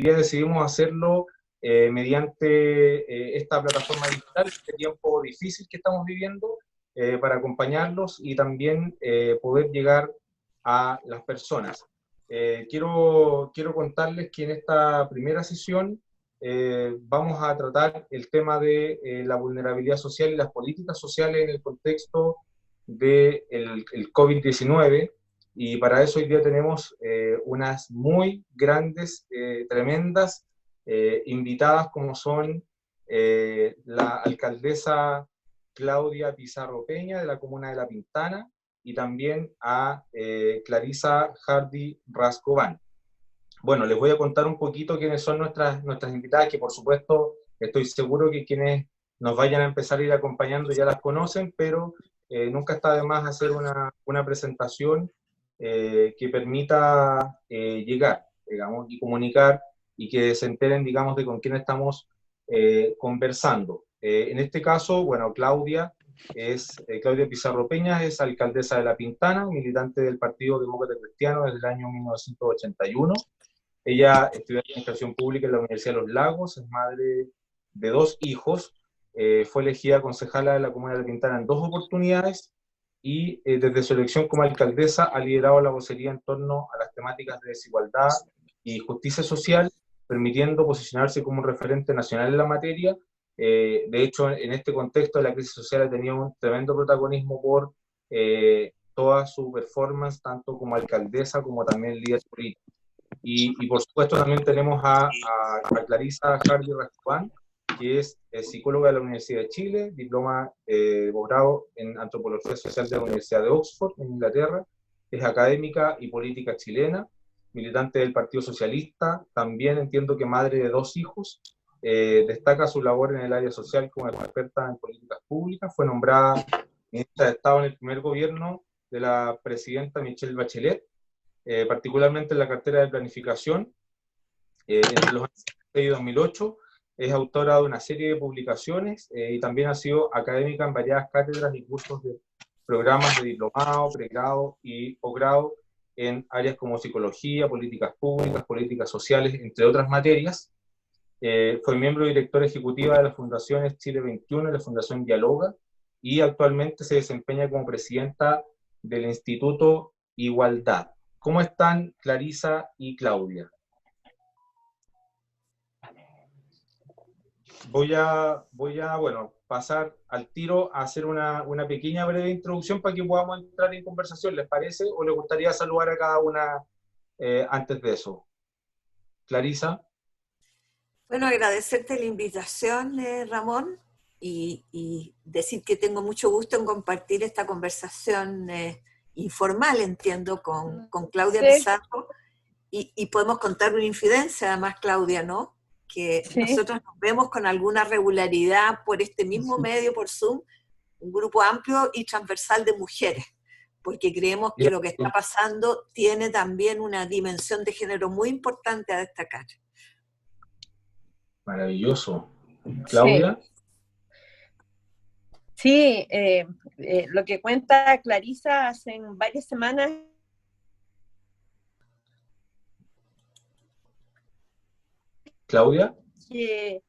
día decidimos hacerlo mediante esta plataforma digital, este tiempo difícil que estamos viviendo, para acompañarlos y también poder llegar a las personas. Quiero contarles que en esta primera sesión vamos a tratar el tema de la vulnerabilidad social y las políticas sociales en el contexto del el COVID-19, y para eso hoy día tenemos unas muy grandes, tremendas invitadas, como son la alcaldesa Claudia Pizarro Peña de la comuna de La Pintana, y también a Clarisa Hardy Rascobán. Bueno, les voy a contar un poquito quiénes son nuestras invitadas, que por supuesto estoy seguro que quienes nos vayan a empezar a ir acompañando ya las conocen, pero nunca está de más hacer una presentación que permita llegar, digamos, y comunicar, y que se enteren, digamos, de con quién estamos conversando. En este caso, bueno, Claudia Pizarro Peña es alcaldesa de La Pintana, militante del Partido Demócrata Cristiano desde el año 1981. Ella estudió Administración Pública en la Universidad de Los Lagos, es madre de 2 hijos, fue elegida concejala de la Comuna de La Pintana en 2 oportunidades, y desde su elección como alcaldesa ha liderado la vocería en torno a las temáticas de desigualdad y justicia social, permitiendo posicionarse como un referente nacional en la materia. De hecho, en este contexto de la crisis social ha tenido un tremendo protagonismo por toda su performance, tanto como alcaldesa como también líder político. Y por supuesto también tenemos a Clarisa Hardy Rascobán, que es psicóloga de la Universidad de Chile, diploma de posgrado en Antropología Social de la Universidad de Oxford, en Inglaterra, es académica y política chilena, militante del Partido Socialista, también entiendo que madre de 2 hijos, destaca su labor en el área social como experta en políticas públicas, fue nombrada ministra de Estado en el primer gobierno de la presidenta Michelle Bachelet, particularmente en la cartera de planificación, entre los años 2006 y 2008, es autora de una serie de publicaciones y también ha sido académica en variadas cátedras y cursos de programas de diplomado, pregrado y posgrado en áreas como psicología, políticas públicas, políticas sociales, entre otras materias. Fue miembro directora ejecutiva de las fundaciones Chile 21 y la Fundación Dialoga, y actualmente se desempeña como presidenta del Instituto Igualdad. ¿Cómo están Clarisa y Claudia? Voy a bueno, pasar al tiro a hacer una pequeña breve introducción para que podamos entrar en conversación, ¿les parece? ¿O les gustaría saludar a cada una antes de eso? Clarisa. Bueno, agradecerte la invitación, Ramón, y decir que tengo mucho gusto en compartir esta conversación informal, entiendo, con Claudia Pizarro, y podemos contar una infidencia, además, Claudia, ¿no? Que nosotros nos vemos con alguna regularidad por este mismo medio, por Zoom, un grupo amplio y transversal de mujeres, porque creemos que lo que está pasando tiene también una dimensión de género muy importante a destacar. Maravilloso. ¿Claudia? Sí, lo que cuenta Clarisa hace varias semanas. ¿Claudia? Que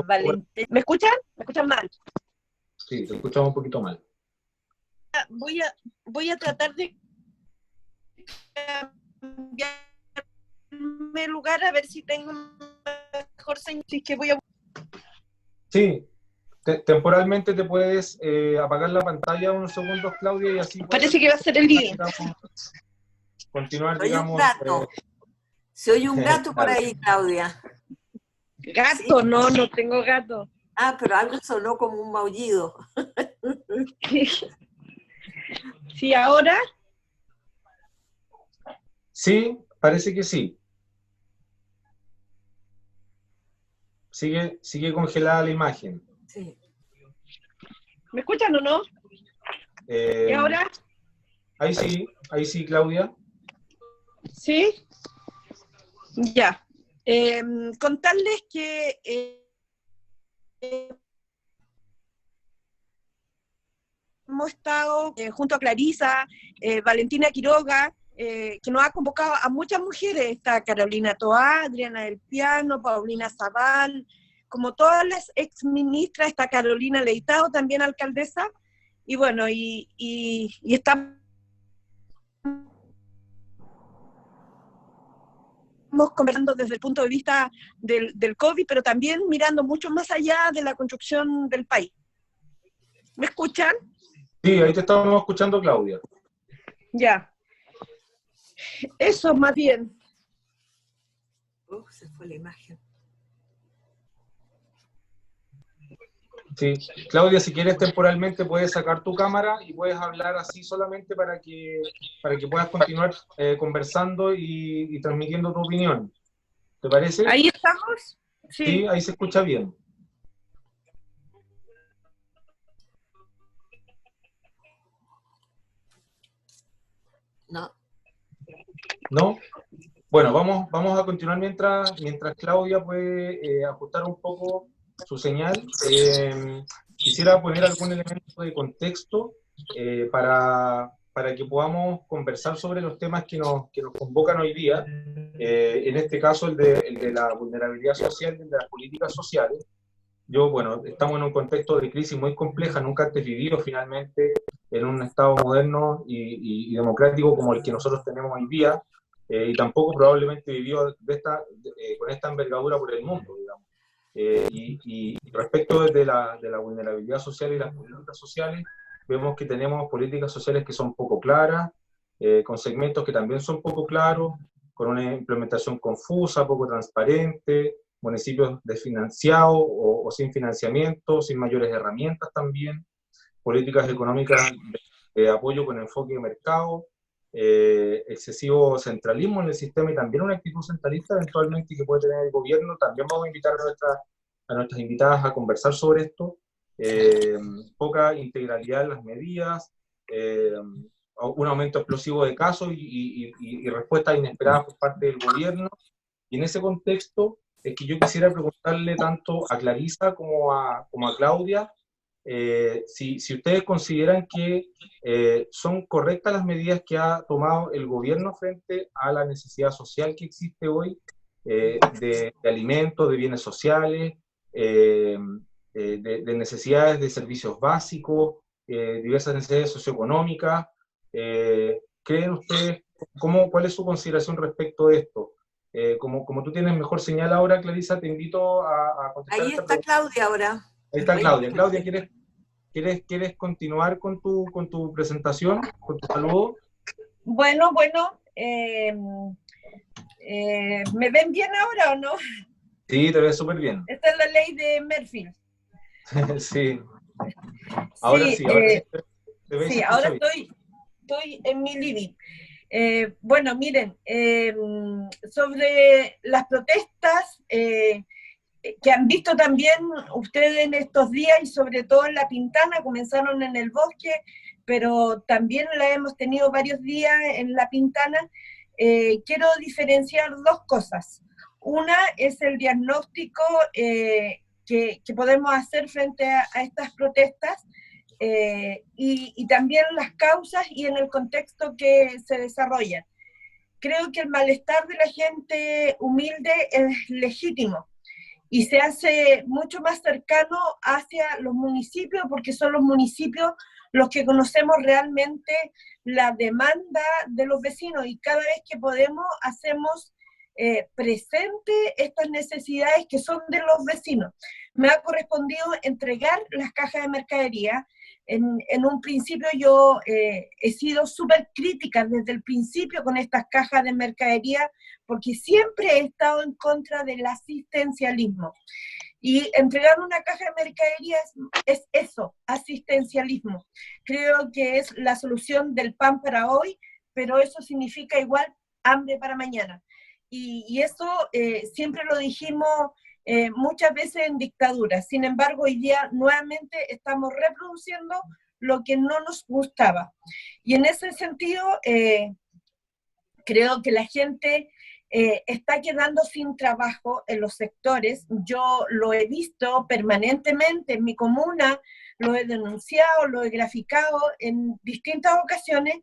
Valentín... ¿Me escuchan? ¿Me escuchan mal? Sí, te escuchamos un poquito mal. Voy a tratar de cambiarme lugar a ver si tengo mejor señal. Si es que voy a... Sí, temporalmente te puedes apagar la pantalla unos segundos, Claudia, y así... Parece que va a ser el living. Continuar, Soy digamos... un gato. Se oye un gato por ahí, Claudia. Gato, ¿sí? No tengo gato. Ah, pero algo sonó como un maullido. ¿Sí, ahora? Sí, parece que sí. Sigue congelada la imagen. Sí. ¿Me escuchan o no? ¿Y ahora? Ahí sí, Claudia. ¿Sí? Ya. Contarles que hemos estado junto a Clarisa, Valentina Quiroga, que nos ha convocado a muchas mujeres. Está Carolina Toá, Adriana del Piano, Paulina Zabal, como todas las exministras, está Carolina Leitao, también alcaldesa, y bueno, y estamos conversando desde el punto de vista del COVID, pero también mirando mucho más allá de la construcción del país. ¿Me escuchan? Sí, ahí te estábamos escuchando, Claudia. Ya. Eso más bien. Se fue la imagen. Sí, Claudia, si quieres temporalmente puedes sacar tu cámara y puedes hablar así solamente para que puedas continuar conversando y transmitiendo tu opinión. ¿Te parece? ¿Ahí estamos? Sí, Sí. ahí se escucha bien. No. ¿No? Bueno, vamos a continuar mientras Claudia puede ajustar un poco su señal. Quisiera poner algún elemento de contexto para que podamos conversar sobre los temas que nos convocan hoy día. En este caso, el de la vulnerabilidad social y el de las políticas sociales. Bueno, estamos en un contexto de crisis muy compleja, nunca antes vivido finalmente en un Estado moderno y democrático como el que nosotros tenemos hoy día, y tampoco probablemente vivió con esta envergadura por el mundo, digamos. Y respecto de la vulnerabilidad social y las políticas sociales, vemos que tenemos políticas sociales que son poco claras, con segmentos que también son poco claros, con una implementación confusa, poco transparente, municipios desfinanciados o sin financiamiento, sin mayores herramientas también, políticas económicas de apoyo con enfoque de mercado, excesivo centralismo en el sistema y también una actitud centralista eventualmente que puede tener el gobierno. También vamos a invitar a nuestras invitadas a conversar sobre esto. Poca integralidad en las medidas, un aumento explosivo de casos y respuestas inesperadas por parte del gobierno. Y en ese contexto es que yo quisiera preguntarle tanto a Clarisa como a Claudia si ustedes consideran que son correctas las medidas que ha tomado el gobierno frente a la necesidad social que existe hoy de alimentos, de bienes sociales, de necesidades de servicios básicos, diversas necesidades socioeconómicas. ¿Creen ustedes, cuál es su consideración respecto de esto? Como tú tienes mejor señal ahora, Clarisa, te invito a contestar Ahí esta está pregunta. Claudia ahora. Ahí está Claudia. Claudia, ¿quieres continuar con tu presentación, con tu saludo? Bueno, ¿me ven bien ahora o no? Sí, te ves súper bien. Esta es la ley de Murphy. Sí. Ahora sí, te ves y sí, se ahora bien. estoy en mi living. Bueno, miren, sobre las protestas que han visto también ustedes en estos días y sobre todo en La Pintana, comenzaron en el Bosque, pero también la hemos tenido varios días en La Pintana. Quiero diferenciar dos cosas. Una es el diagnóstico que podemos hacer frente a estas protestas, y también las causas y en el contexto que se desarrollan. Creo que el malestar de la gente humilde es legítimo y se hace mucho más cercano hacia los municipios, porque son los municipios los que conocemos realmente la demanda de los vecinos, y cada vez que podemos hacemos presente estas necesidades que son de los vecinos. Me ha correspondido entregar las cajas de mercadería. En un principio yo he sido súper crítica desde el principio con estas cajas de mercadería, porque siempre he estado en contra del asistencialismo. Y entregar una caja de mercadería es eso, asistencialismo. Creo que es la solución del pan para hoy, pero eso significa igual hambre para mañana. Y eso siempre lo dijimos muchas veces en dictadura. Sin embargo, hoy día nuevamente estamos reproduciendo lo que no nos gustaba. Y en ese sentido, creo que la gente está quedando sin trabajo en los sectores. Yo lo he visto permanentemente en mi comuna, lo he denunciado, lo he graficado en distintas ocasiones.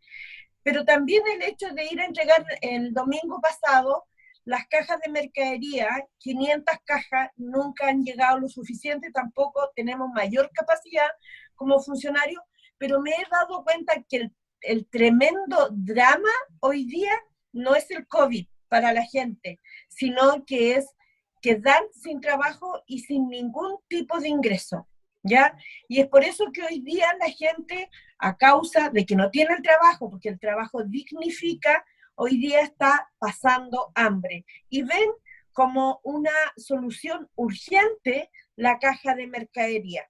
pero también el hecho de ir a entregar el domingo pasado las cajas de mercadería, 500 cajas, nunca han llegado lo suficiente, tampoco tenemos mayor capacidad como funcionarios, pero me he dado cuenta que el tremendo drama hoy día no es el COVID para la gente, sino que es quedar sin trabajo y sin ningún tipo de ingreso, ¿ya? Y es por eso que hoy día la gente, a causa de que no tiene el trabajo, porque el trabajo dignifica, hoy día está pasando hambre. Y ven como una solución urgente la caja de mercadería.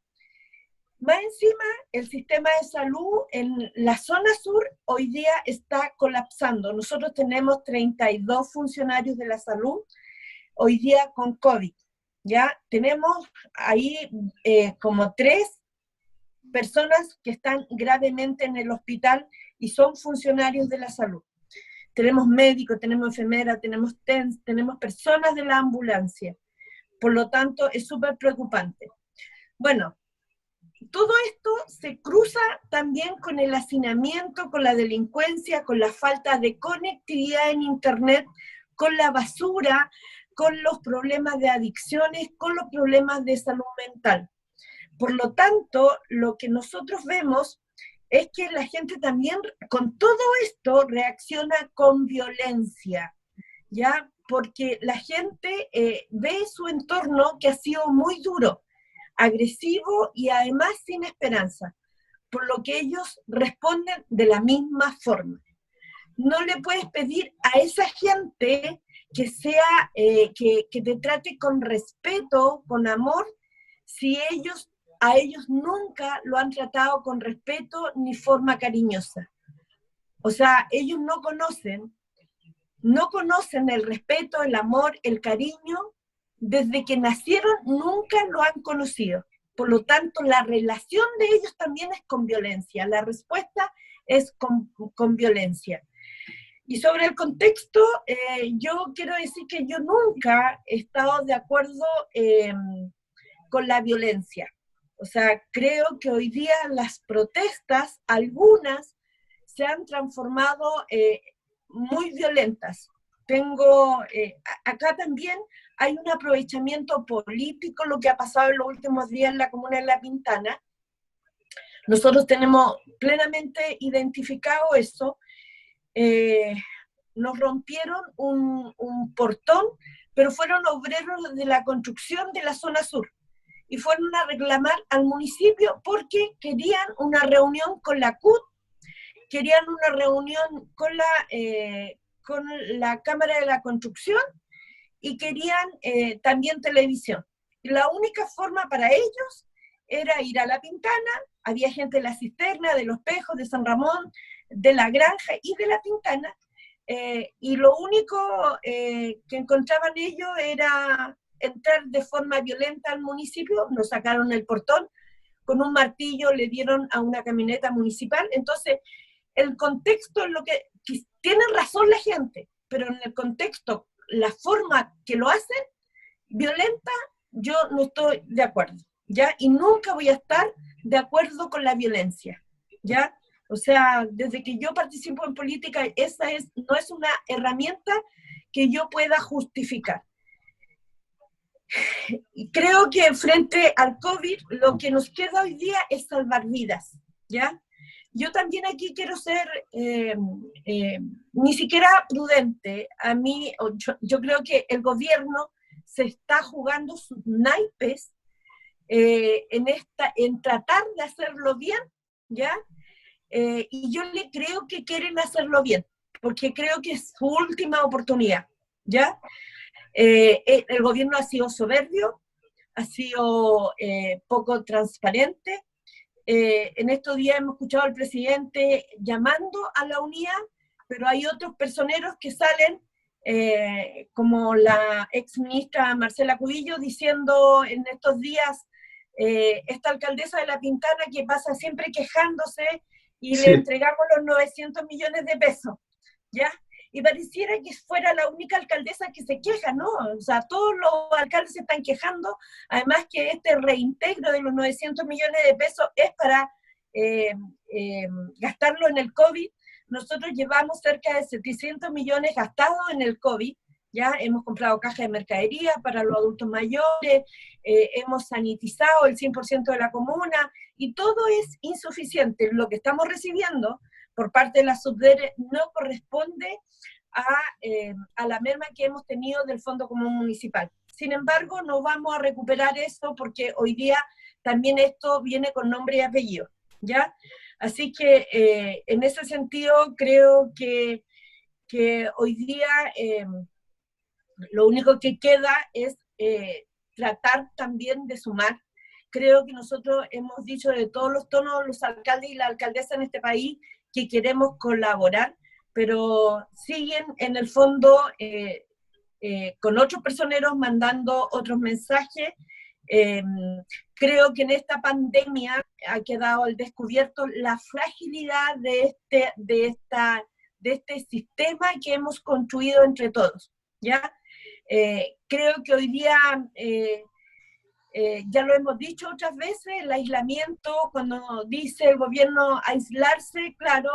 Más encima, el sistema de salud en la zona sur hoy día está colapsando. Nosotros tenemos 32 funcionarios de la salud hoy día con COVID. Ya tenemos ahí como 3 personas que están gravemente en el hospital y son funcionarios de la salud. Tenemos médicos, tenemos enfermeras, tenemos TENS, tenemos personas de la ambulancia. Por lo tanto, es súper preocupante. Bueno, todo esto se cruza también con el hacinamiento, con la delincuencia, con la falta de conectividad en Internet, con la basura, con los problemas de adicciones, con los problemas de salud mental. Por lo tanto, lo que nosotros vemos es que la gente también con todo esto reacciona con violencia, ¿ya? Porque la gente ve su entorno que ha sido muy duro, agresivo y además sin esperanza, por lo que ellos responden de la misma forma. No le puedes pedir a esa gente que sea, que te trate con respeto, con amor, si a ellos nunca lo han tratado con respeto ni forma cariñosa. O sea, ellos no conocen el respeto, el amor, el cariño, desde que nacieron nunca lo han conocido. Por lo tanto, la relación de ellos también es con violencia, la respuesta es con violencia. Y sobre el contexto, yo quiero decir que yo nunca he estado de acuerdo con la violencia. O sea, creo que hoy día las protestas, algunas, se han transformado muy violentas. Acá también hay un aprovechamiento político, lo que ha pasado en los últimos días en la comuna de La Pintana. Nosotros tenemos plenamente identificado eso. Nos rompieron un portón, pero fueron obreros de la construcción de la zona sur y fueron a reclamar al municipio porque querían una reunión con la CUT, querían una reunión con la Cámara de la Construcción y querían también televisión. Y la única forma para ellos era ir a La Pintana, había gente de La Cisterna, de Los Pejos, de San Ramón, de La Granja y de La Pintana, y lo único que encontraban ellos era entrar de forma violenta al municipio, nos sacaron el portón, con un martillo le dieron a una camioneta municipal. Entonces, el contexto es lo que tienen razón la gente, pero en el contexto, la forma que lo hacen, violenta, yo no estoy de acuerdo, ¿ya? Y nunca voy a estar de acuerdo con la violencia, ¿ya? O sea, desde que yo participo en política, no es una herramienta que yo pueda justificar. Y creo que frente al COVID, lo que nos queda hoy día es salvar vidas, ¿ya? Yo también aquí quiero ser ni siquiera prudente. A mí, yo creo que el gobierno se está jugando sus naipes en tratar de hacerlo bien, ¿ya? Y yo le creo que quieren hacerlo bien, porque creo que es su última oportunidad, ¿ya? El gobierno ha sido soberbio, ha sido poco transparente. En estos días hemos escuchado al presidente llamando a la unidad, pero hay otros personeros que salen, como la ex ministra Marcela Cubillo, diciendo en estos días, esta alcaldesa de La Pintana que pasa siempre quejándose y sí, le entregamos los 900 millones de pesos, ¿ya? Y pareciera que fuera la única alcaldesa que se queja, ¿no? O sea, todos los alcaldes se están quejando, además que este reintegro de los 900 millones de pesos es para gastarlo en el COVID, nosotros llevamos cerca de 700 millones gastados en el COVID, ya hemos comprado cajas de mercadería para los adultos mayores, hemos sanitizado el 100% de la comuna, y todo es insuficiente. Lo que estamos recibiendo por parte de la Subdere no corresponde a la merma que hemos tenido del Fondo Común Municipal. Sin embargo, no vamos a recuperar eso porque hoy día también esto viene con nombre y apellido, ¿ya? Así que en ese sentido creo que hoy día lo único que queda es tratar también de sumar. Creo que nosotros hemos dicho de todos los tonos, los alcaldes y la alcaldesa en este país, que queremos colaborar, pero siguen en el fondo con otros personeros mandando otros mensajes. Creo que en esta pandemia ha quedado al descubierto la fragilidad de este sistema que hemos construido entre todos, ¿ya? Creo que hoy día, ya lo hemos dicho otras veces, el aislamiento, cuando dice el gobierno aislarse, claro,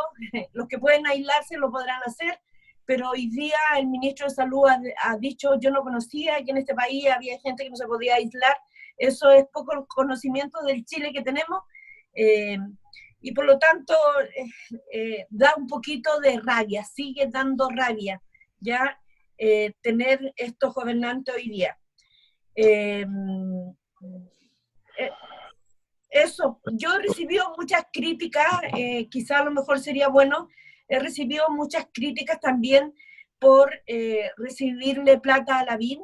los que pueden aislarse lo podrán hacer, pero hoy día el ministro de Salud ha dicho, yo no conocía que en este país había gente que no se podía aislar. Eso es poco conocimiento del Chile que tenemos, y por lo tanto da un poquito de rabia, sigue dando rabia, ya tener estos gobernantes hoy día. Eso, yo he recibido muchas críticas, quizá a lo mejor sería bueno, he recibido muchas críticas también por recibirle plata a Lavín,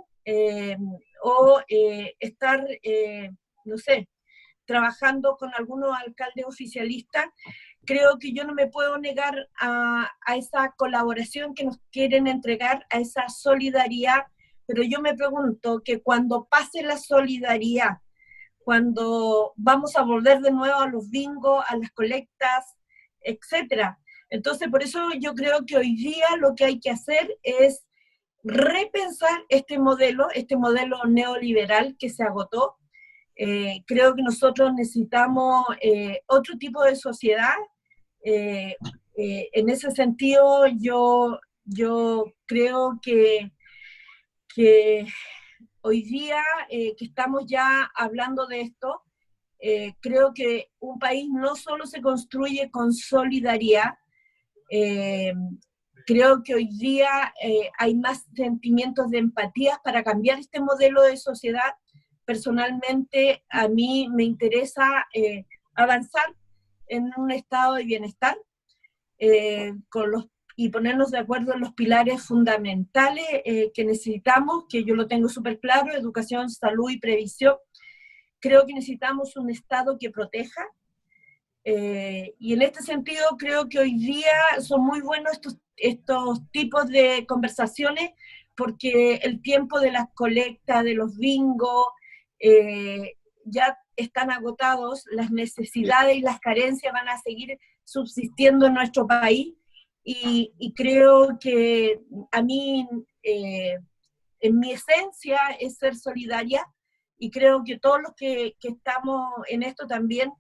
o estar, no sé, trabajando con algunos alcaldes oficialistas. Creo que yo no me puedo negar a esa colaboración que nos quieren entregar, a esa solidaridad, pero yo me pregunto que cuando pase la solidaridad, cuando vamos a volver de nuevo a los bingos, a las colectas, etcétera. Entonces, por eso yo creo que hoy día lo que hay que hacer es repensar este modelo neoliberal que se agotó. Creo que nosotros necesitamos otro tipo de sociedad. En ese sentido, yo creo que hoy día que estamos ya hablando de esto, creo que un país no solo se construye con solidaridad, creo que hoy día hay más sentimientos de empatía para cambiar este modelo de sociedad. Personalmente, a mí me interesa avanzar en un estado de bienestar y ponernos de acuerdo en los pilares fundamentales que necesitamos, que yo lo tengo súper claro: educación, salud y previsión. Creo que necesitamos un Estado que proteja, y en este sentido creo que hoy día son muy buenos estos tipos de conversaciones, porque el tiempo de las colectas, de los bingos, ya están agotados. Las necesidades y las carencias van a seguir subsistiendo en nuestro país, y creo que a mí, en mi esencia, es ser solidaria, y creo que todos los que estamos en esto también,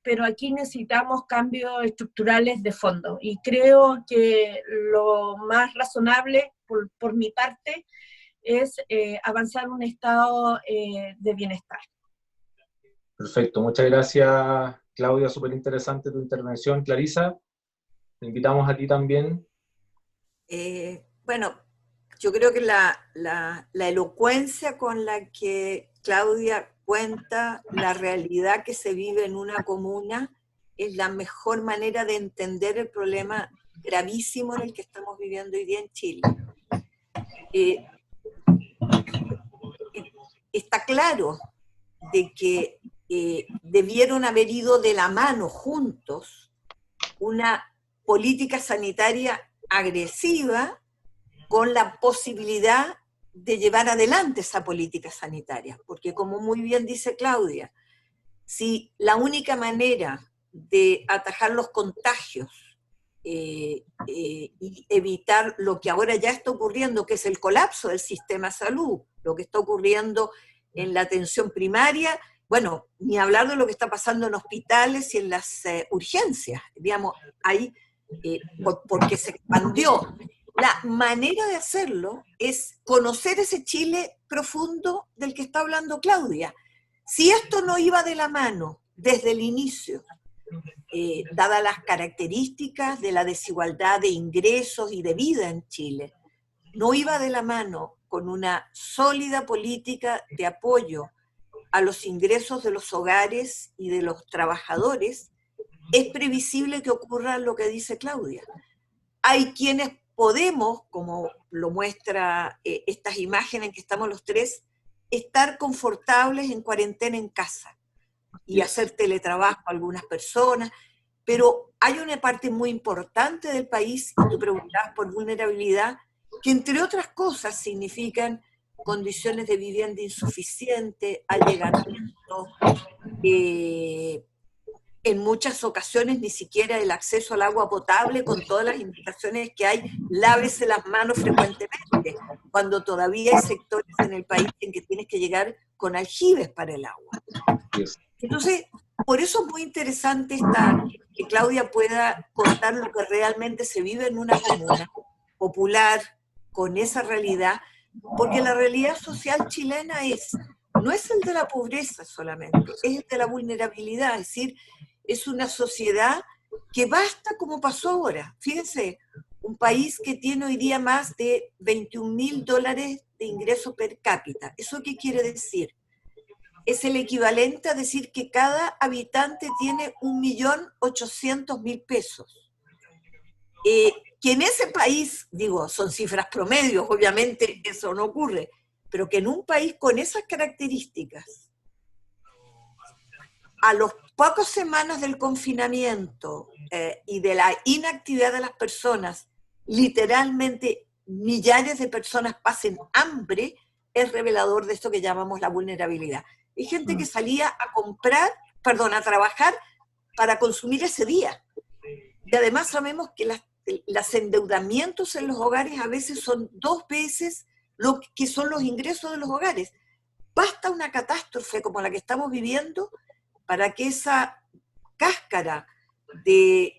pero aquí necesitamos cambios estructurales de fondo, y creo que lo más razonable, por mi parte, es avanzar un estado de bienestar. Perfecto, muchas gracias, Claudia, súper interesante tu intervención. Clarisa, te invitamos a ti también. Bueno, yo creo que la elocuencia con la que Claudia cuenta la realidad que se vive en una comuna es la mejor manera de entender el problema gravísimo en el que estamos viviendo hoy día en Chile. Está claro de que debieron haber ido de la mano juntos una política sanitaria agresiva con la posibilidad de llevar adelante esa política sanitaria, porque como muy bien dice Claudia, si la única manera de atajar los contagios y evitar lo que ahora ya está ocurriendo, que es el colapso del sistema de salud, lo que está ocurriendo en la atención primaria, bueno, ni hablar de lo que está pasando en hospitales y en las urgencias, digamos, hay porque se expandió. La manera de hacerlo es conocer ese Chile profundo del que está hablando Claudia. Si esto no iba de la mano desde el inicio, dadas las características de la desigualdad de ingresos y de vida en Chile, no iba de la mano con una sólida política de apoyo a los ingresos de los hogares y de los trabajadores, es previsible que ocurra lo que dice Claudia. Hay quienes podemos, como lo muestra estas imágenes en que estamos los tres, estar confortables en cuarentena en casa y hacer teletrabajo a algunas personas, pero hay una parte muy importante del país, y tú preguntabas por vulnerabilidad, que entre otras cosas significan condiciones de vivienda insuficiente, allegamiento, en muchas ocasiones ni siquiera el acceso al agua potable, con todas las indicaciones que hay, lávese las manos frecuentemente, cuando todavía hay sectores en el país en que tienes que llegar con aljibes para el agua. Entonces, por eso es muy interesante que Claudia pueda contar lo que realmente se vive en una comuna popular, con esa realidad, porque la realidad social chilena no es el de la pobreza solamente, es el de la vulnerabilidad, es decir, es una sociedad que basta como pasó ahora. Fíjense, un país que tiene hoy día más de $21.000 de ingreso per cápita. ¿Eso qué quiere decir? Es el equivalente a decir que cada habitante tiene 1.800.000 pesos. Que en ese país, digo, son cifras promedios, obviamente eso no ocurre, pero que en un país con esas características, a las pocas semanas del confinamiento y de la inactividad de las personas, literalmente millares de personas pasen hambre, es revelador de esto que llamamos la vulnerabilidad. Hay gente que salía a trabajar para consumir ese día. Y además sabemos que los endeudamientos en los hogares a veces son 2 veces lo que son los ingresos de los hogares. Basta una catástrofe como la que estamos viviendo para que esa cáscara de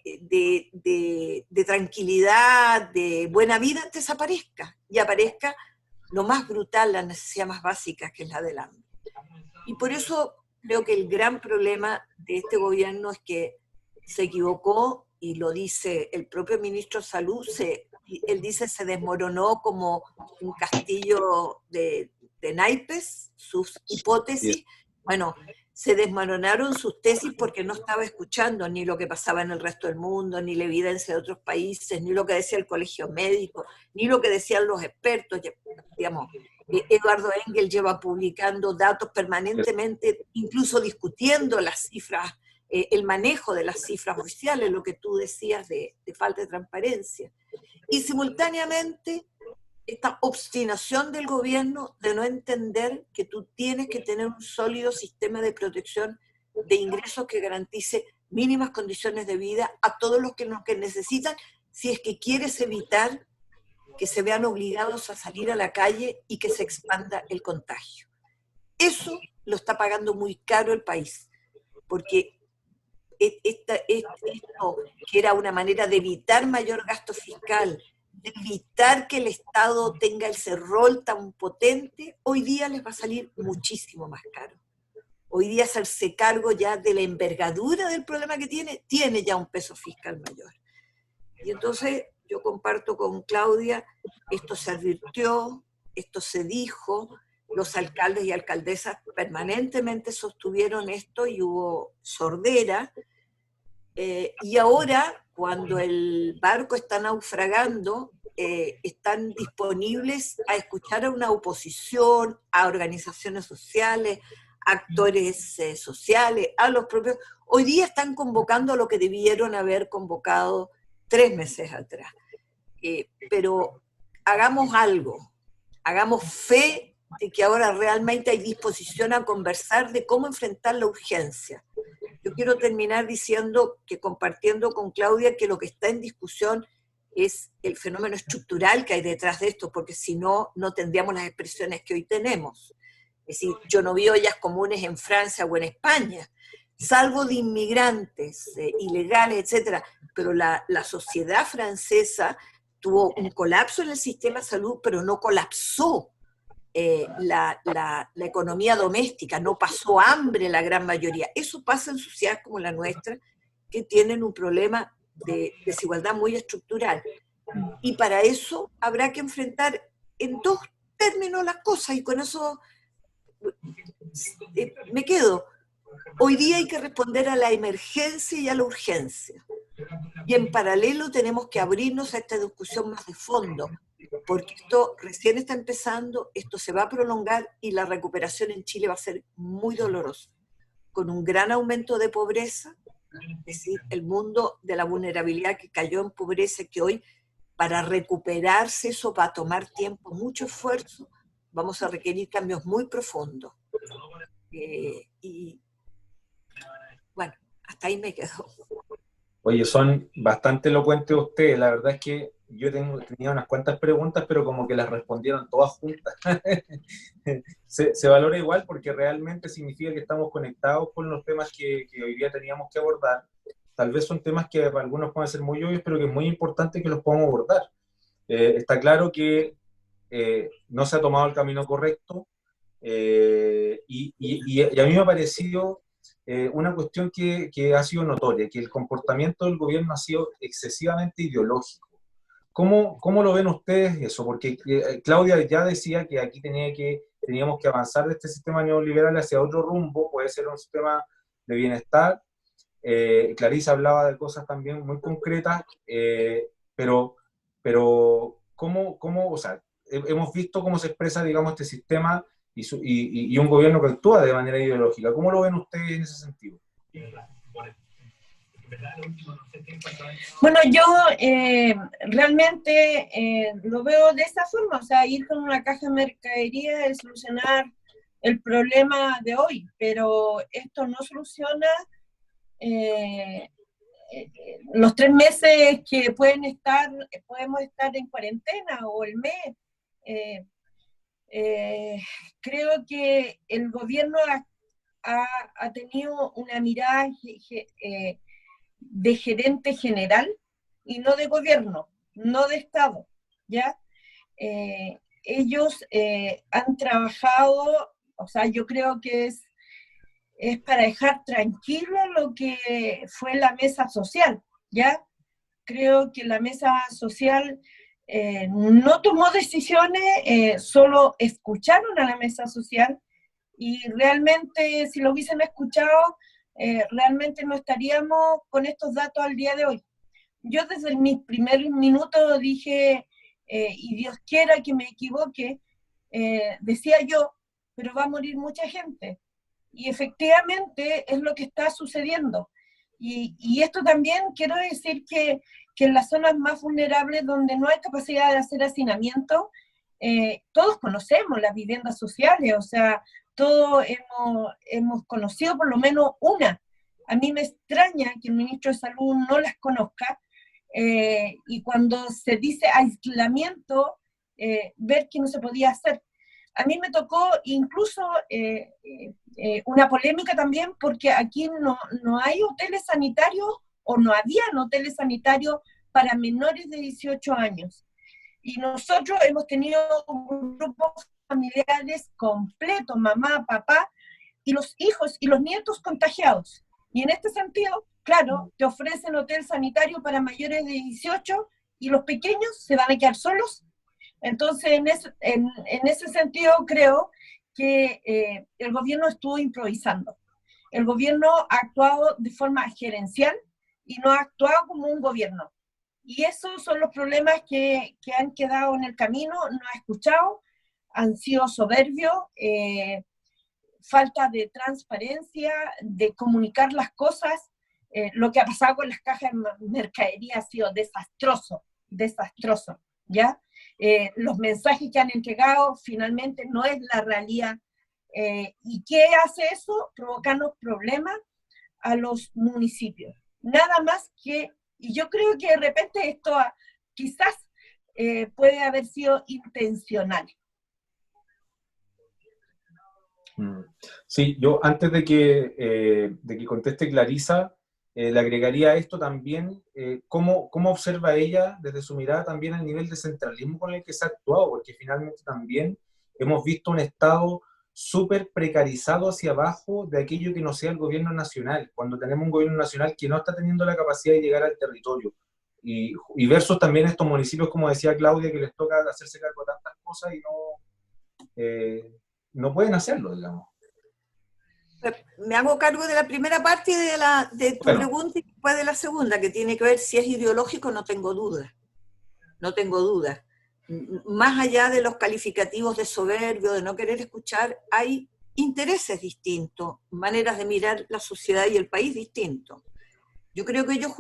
tranquilidad, de buena vida, desaparezca y aparezca lo más brutal, la necesidad más básica, que es la del hambre. Y por eso creo que el gran problema de este gobierno es que se equivocó, y lo dice el propio ministro de Salud, él dice se desmoronó como un castillo de naipes, sus hipótesis. Bueno, se desmoronaron sus tesis porque no estaba escuchando ni lo que pasaba en el resto del mundo, ni la evidencia de otros países, ni lo que decía el colegio médico, ni lo que decían los expertos. Digamos, Eduardo Engel lleva publicando datos permanentemente, incluso discutiendo las cifras, el manejo de las cifras oficiales, lo que tú decías de falta de transparencia. Y simultáneamente, esta obstinación del gobierno de no entender que tú tienes que tener un sólido sistema de protección de ingresos que garantice mínimas condiciones de vida a todos los que necesitan, si es que quieres evitar que se vean obligados a salir a la calle y que se expanda el contagio. Eso lo está pagando muy caro el país, porque esto, que era una manera de evitar mayor gasto fiscal, de evitar que el Estado tenga ese rol tan potente, hoy día les va a salir muchísimo más caro. Hoy día hacerse cargo ya de la envergadura del problema que tiene ya un peso fiscal mayor. Y entonces yo comparto con Claudia, esto se advirtió, esto se dijo, los alcaldes y alcaldesas permanentemente sostuvieron esto y hubo sordera. Y ahora, cuando el barco está naufragando, están disponibles a escuchar a una oposición, a organizaciones sociales, actores sociales, a los propios. Hoy día están convocando a lo que debieron haber convocado 3 meses atrás. Pero hagamos algo, hagamos fe de que ahora realmente hay disposición a conversar de cómo enfrentar la urgencia. Yo quiero terminar diciendo que, compartiendo con Claudia, que lo que está en discusión es el fenómeno estructural que hay detrás de esto, porque si no, no tendríamos las expresiones que hoy tenemos. Es decir, yo no vi ollas comunes en Francia o en España, salvo de inmigrantes ilegales, etcétera, pero la sociedad francesa tuvo un colapso en el sistema de salud, pero no colapsó la economía doméstica, no pasó hambre la gran mayoría. Eso pasa en sociedades como la nuestra, que tienen un problema de desigualdad muy estructural. Y para eso habrá que enfrentar en dos términos las cosas, y con eso me quedo. Hoy día hay que responder a la emergencia y a la urgencia. Y en paralelo tenemos que abrirnos a esta discusión más de fondo, porque esto recién está empezando, esto se va a prolongar y la recuperación en Chile va a ser muy dolorosa, con un gran aumento de pobreza, es decir, el mundo de la vulnerabilidad que cayó en pobreza, que hoy para recuperarse eso va a tomar tiempo, mucho esfuerzo, vamos a requerir cambios muy profundos. Y bueno, hasta ahí me quedo. Oye, son bastante elocuentes ustedes. La verdad es que yo tenía unas cuantas preguntas, pero como que las respondieron todas juntas. Se valora igual porque realmente significa que estamos conectados con los temas que hoy día teníamos que abordar. Tal vez son temas que para algunos pueden ser muy obvios, pero que es muy importante que los podamos abordar. Está claro que no se ha tomado el camino correcto y a mí me ha parecido una cuestión que ha sido notoria, que el comportamiento del gobierno ha sido excesivamente ideológico. ¿Cómo lo ven ustedes eso? Porque Claudia ya decía que aquí teníamos que avanzar de este sistema neoliberal hacia otro rumbo, puede ser un sistema de bienestar. Clarisa hablaba de cosas también muy concretas, pero o sea, hemos visto cómo se expresa, digamos, este sistema y un gobierno que actúa de manera ideológica. ¿Cómo lo ven ustedes en ese sentido? Bueno, yo realmente lo veo de esa forma, o sea, ir con una caja de mercadería es solucionar el problema de hoy, pero esto no soluciona los 3 meses que podemos estar en cuarentena o el mes. Creo que el gobierno ha tenido una mirada de gerente general y no de gobierno, no de Estado, ¿ya? Ellos han trabajado, o sea, yo creo que es para dejar tranquilo lo que fue la mesa social, ¿ya? Creo que la mesa social no tomó decisiones, solo escucharon a la mesa social y realmente si lo hubiesen escuchado, realmente no estaríamos con estos datos al día de hoy. Yo desde mis primeros minutos dije, y Dios quiera que me equivoque, decía yo, pero va a morir mucha gente. Y efectivamente es lo que está sucediendo. Y esto también quiero decir que en las zonas más vulnerables donde no hay capacidad de hacer hacinamiento, todos conocemos las viviendas sociales, o sea, todos hemos conocido por lo menos una. A mí me extraña que el ministro de Salud no las conozca, y cuando se dice aislamiento, ver que no se podía hacer. A mí me tocó incluso una polémica también porque aquí no hay hoteles sanitarios o no habían hoteles sanitarios para menores de 18 años. Y nosotros hemos tenido grupos familiares completos, mamá, papá, y los hijos y los nietos contagiados. Y en este sentido, claro, te ofrecen hotel sanitario para mayores de 18 y los pequeños se van a quedar solos. Entonces, en ese sentido, creo que el gobierno estuvo improvisando. El gobierno ha actuado de forma gerencial y no ha actuado como un gobierno. Y esos son los problemas que han quedado en el camino, no ha escuchado, han sido soberbios, falta de transparencia, de comunicar las cosas. Lo que ha pasado con las cajas de mercadería ha sido desastroso, desastroso, ¿ya? Los mensajes que han entregado finalmente no es la realidad. ¿Y qué hace eso? Provocarnos problemas a los municipios. Nada más que, y yo creo que de repente esto quizás puede haber sido intencional. Sí, yo antes de que conteste Clarisa, le agregaría a esto también cómo observa ella desde su mirada también el nivel de centralismo con el que se ha actuado, porque finalmente también hemos visto un Estado súper precarizado hacia abajo de aquello que no sea el gobierno nacional, cuando tenemos un gobierno nacional que no está teniendo la capacidad de llegar al territorio. Y versus también estos municipios, como decía Claudia, que les toca hacerse cargo de tantas cosas y no pueden hacerlo, digamos. Me hago cargo de la primera parte de tu pregunta y después de la segunda, que tiene que ver si es ideológico, no tengo duda. No tengo duda. Más allá de los calificativos de soberbio, de no querer escuchar, hay intereses distintos, maneras de mirar la sociedad y el país distintos. Yo creo que ellos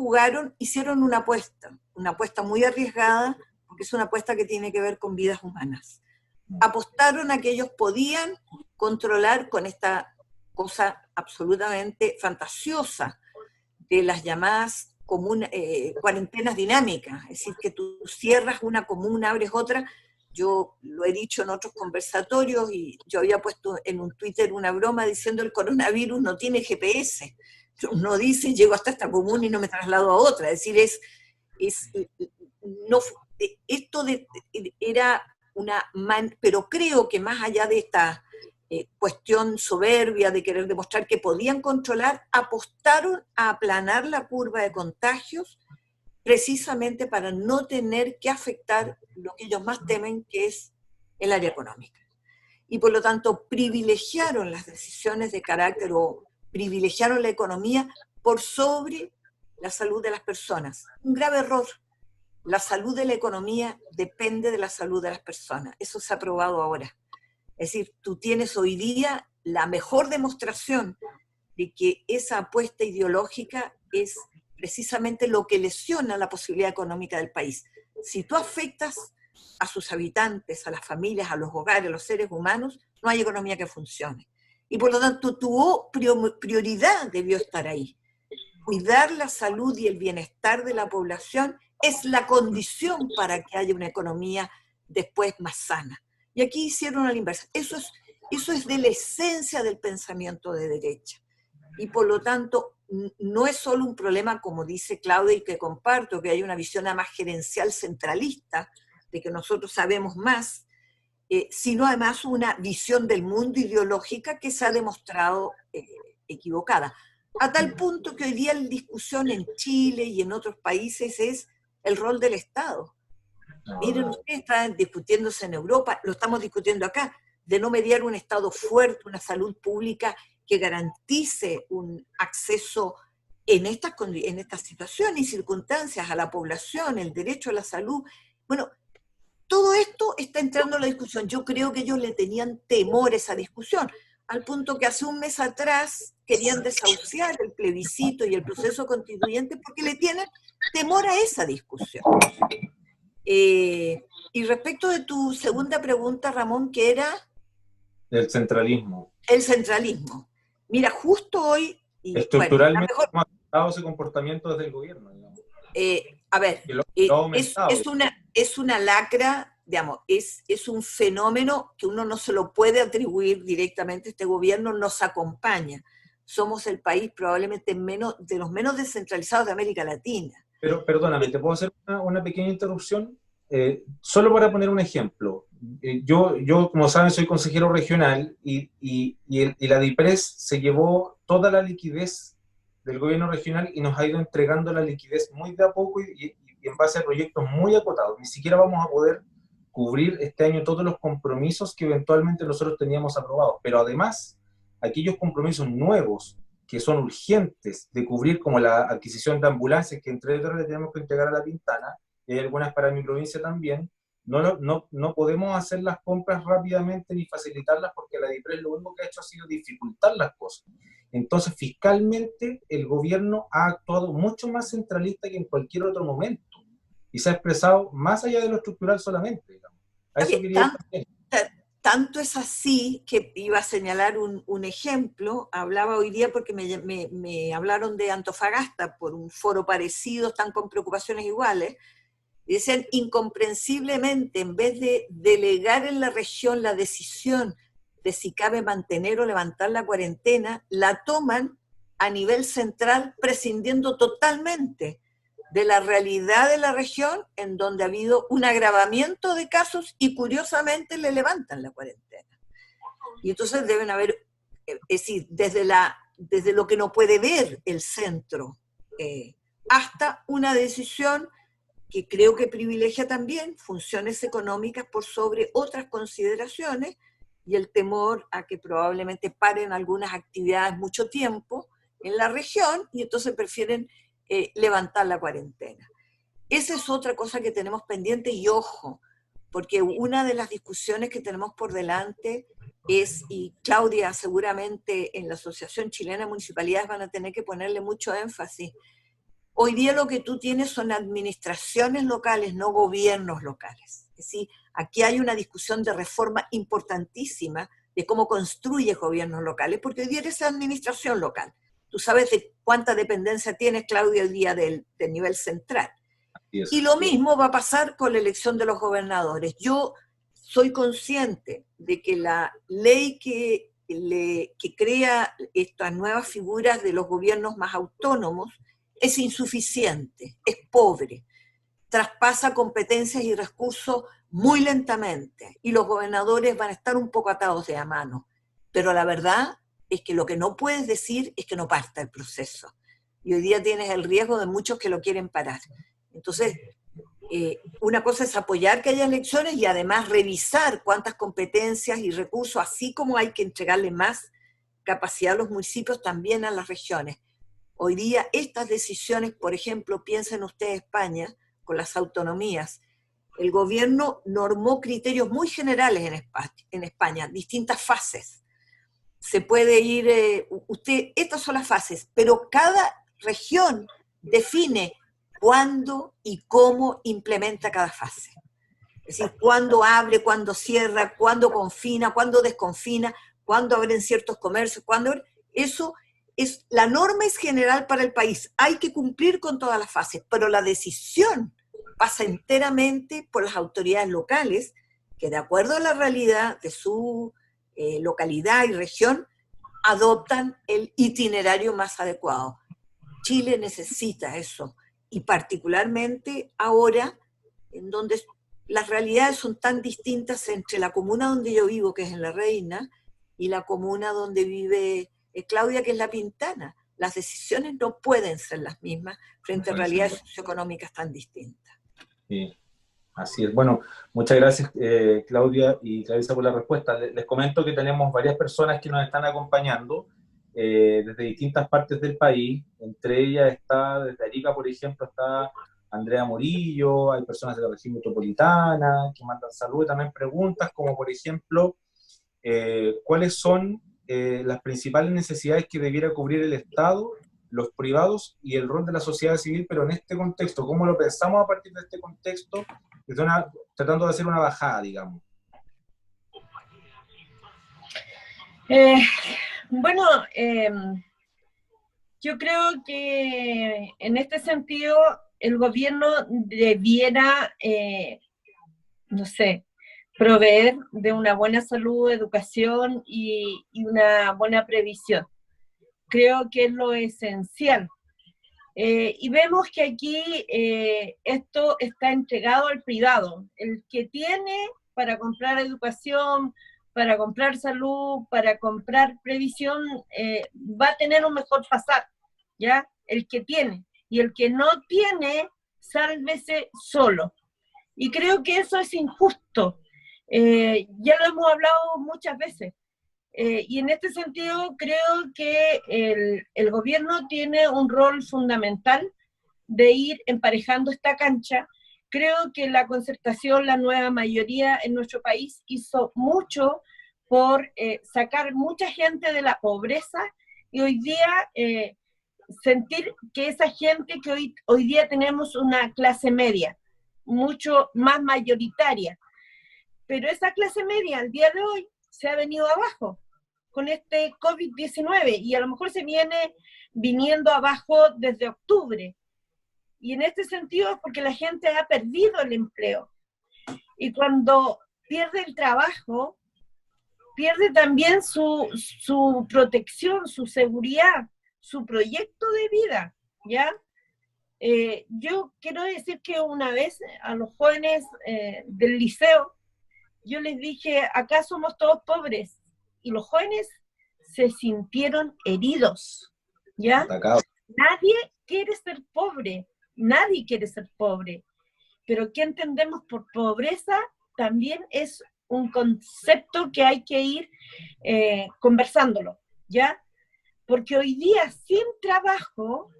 hicieron una apuesta muy arriesgada, porque es una apuesta que tiene que ver con vidas humanas. Apostaron a que ellos podían controlar con esta cosa absolutamente fantasiosa de las llamadas cuarentenas dinámicas, es decir, que tú cierras una comuna, abres otra. Yo lo he dicho en otros conversatorios y yo había puesto en un Twitter una broma diciendo el coronavirus no tiene GPS, no dice llego hasta esta comuna y no me traslado a otra, es decir, esto era pero creo que más allá de esta cuestión soberbia de querer demostrar que podían controlar, apostaron a aplanar la curva de contagios precisamente para no tener que afectar lo que ellos más temen, que es el área económica. Y por lo tanto privilegiaron las decisiones de carácter o privilegiaron la economía por sobre la salud de las personas. Un grave error. La salud de la economía depende de la salud de las personas. Eso se ha probado ahora. Es decir, tú tienes hoy día la mejor demostración de que esa apuesta ideológica es precisamente lo que lesiona la posibilidad económica del país. Si tú afectas a sus habitantes, a las familias, a los hogares, a los seres humanos, no hay economía que funcione. Y por lo tanto, tu prioridad debió estar ahí. Cuidar la salud y el bienestar de la población es la condición para que haya una economía después más sana. Y aquí hicieron a la inversa. Eso es de la esencia del pensamiento de derecha. Y por lo tanto, no es solo un problema, como dice Claudia, y que comparto, que hay una visión además gerencial centralista, de que nosotros sabemos más, sino además una visión del mundo ideológica que se ha demostrado equivocada. A tal punto que hoy día la discusión en Chile y en otros países es el rol del Estado. Miren, ustedes están discutiéndose en Europa, lo estamos discutiendo acá, de no mediar un Estado fuerte, una salud pública que garantice un acceso en estas situaciones y circunstancias a la población, el derecho a la salud. Bueno, todo esto está entrando en la discusión. Yo creo que ellos le tenían temor a esa discusión, al punto que hace un mes atrás querían desahuciar el plebiscito y el proceso constituyente porque le tienen temor a esa discusión. Y respecto de tu segunda pregunta, Ramón, que era... El centralismo. El centralismo. Mira, justo hoy... Estructuralmente, ¿cómo ha afectado ese comportamiento desde el gobierno? A ver, es una lacra, digamos, es un fenómeno que uno no se lo puede atribuir directamente. Este gobierno nos acompaña. Somos el país probablemente de los menos descentralizados de América Latina. Pero perdóname, ¿te puedo hacer una pequeña interrupción? Solo para poner un ejemplo. Yo, como saben, soy consejero regional y la DIPRES se llevó toda la liquidez del gobierno regional y nos ha ido entregando la liquidez muy de a poco y en base a proyectos muy acotados. Ni siquiera vamos a poder cubrir este año todos los compromisos que eventualmente nosotros teníamos aprobados. Pero además, aquellos compromisos nuevos que son urgentes de cubrir, como la adquisición de ambulancias, que entre otras le tenemos que entregar a La Pintana, y hay algunas para mi provincia también, no podemos hacer las compras rápidamente ni facilitarlas porque la DIPRES lo único que ha hecho ha sido dificultar las cosas. Entonces, fiscalmente, el gobierno ha actuado mucho más centralista que en cualquier otro momento y se ha expresado más allá de lo estructural solamente. Digamos. A eso quería tanto es así que iba a señalar un ejemplo. Hablaba hoy día porque me hablaron de Antofagasta por un foro parecido, están con preocupaciones iguales. Y decían, incomprensiblemente, en vez de delegar en la región la decisión de si cabe mantener o levantar la cuarentena, la toman a nivel central, prescindiendo totalmente de la realidad de la región, en donde ha habido un agravamiento de casos y curiosamente le levantan la cuarentena. Y entonces deben haber, es decir, desde lo que no puede ver el centro, hasta una decisión que creo que privilegia también funciones económicas por sobre otras consideraciones, y el temor a que probablemente paren algunas actividades mucho tiempo en la región, y entonces prefieren levantar la cuarentena. Esa es otra cosa que tenemos pendiente, y ojo, porque una de las discusiones que tenemos por delante es, y Claudia seguramente en la Asociación Chilena de Municipalidades van a tener que ponerle mucho énfasis, hoy día lo que tú tienes son administraciones locales, no gobiernos locales. Es decir, aquí hay una discusión de reforma importantísima de cómo construyes gobiernos locales, porque hoy día eres administración local. Tú sabes de cuánta dependencia tienes, Claudia, hoy día del nivel central. Y lo mismo va a pasar con la elección de los gobernadores. Yo soy consciente de que la ley que crea estas nuevas figuras de los gobiernos más autónomos es insuficiente, es pobre, traspasa competencias y recursos muy lentamente, y los gobernadores van a estar un poco atados de la mano. Pero la verdad es que lo que no puedes decir es que no parta el proceso. Y hoy día tienes el riesgo de muchos que lo quieren parar. Entonces, una cosa es apoyar que haya elecciones y además revisar cuántas competencias y recursos, así como hay que entregarle más capacidad a los municipios, también a las regiones. Hoy día estas decisiones, por ejemplo, piensen ustedes España, con las autonomías, el gobierno normó criterios muy generales en España, distintas fases. Se puede ir, estas son las fases, pero cada región define cuándo y cómo implementa cada fase. Es decir, cuándo abre, cuándo cierra, cuándo confina, cuándo desconfina, cuándo abren ciertos comercios, eso es, la norma es general para el país, hay que cumplir con todas las fases, pero la decisión pasa enteramente por las autoridades locales, que de acuerdo a la realidad de su localidad y región, adoptan el itinerario más adecuado. Chile necesita eso, y particularmente ahora, en donde las realidades son tan distintas entre la comuna donde yo vivo, que es en La Reina, y la comuna donde vive Claudia, que es La Pintana. Las decisiones no pueden ser las mismas frente a realidades socioeconómicas tan distintas. Sí, así es. Bueno, muchas gracias Claudia y Clarisa por la respuesta. Les comento que tenemos varias personas que nos están acompañando desde distintas partes del país. Entre ellas está, desde Arica, por ejemplo, está Andrea Morillo, hay personas de la región metropolitana que mandan saludos y también preguntas, como por ejemplo, ¿cuáles son las principales necesidades que debiera cubrir el Estado, los privados y el rol de la sociedad civil, pero en este contexto? ¿Cómo lo pensamos a partir de este contexto? Tratando de hacer una bajada, digamos. Bueno, yo creo que en este sentido el gobierno debiera, no sé, proveer de una buena salud, educación y una buena previsión. Creo que es lo esencial. Y vemos que aquí esto está entregado al privado. El que tiene para comprar educación, para comprar salud, para comprar previsión, va a tener un mejor pasar, ¿ya? El que tiene. Y el que no tiene, sálvese solo. Y creo que eso es injusto. Ya lo hemos hablado muchas veces. Y en este sentido creo que el gobierno tiene un rol fundamental de ir emparejando esta cancha. Creo que la Concertación, la nueva mayoría en nuestro país, hizo mucho por sacar mucha gente de la pobreza y hoy día sentir que esa gente que hoy día tenemos una clase media, mucho más mayoritaria, pero esa clase media al día de hoy se ha venido abajo con este COVID-19 y a lo mejor se viene viniendo abajo desde octubre. Y en este sentido es porque la gente ha perdido el empleo. Y cuando pierde el trabajo, pierde también su protección, su seguridad, su proyecto de vida, ¿ya? Yo quiero decir que una vez a los jóvenes del liceo, yo les dije, acá somos todos pobres, y los jóvenes se sintieron heridos, ¿ya? Atacado. Nadie quiere ser pobre, nadie quiere ser pobre, pero ¿qué entendemos por pobreza? También es un concepto que hay que ir conversándolo, ¿ya? Porque hoy día sin trabajo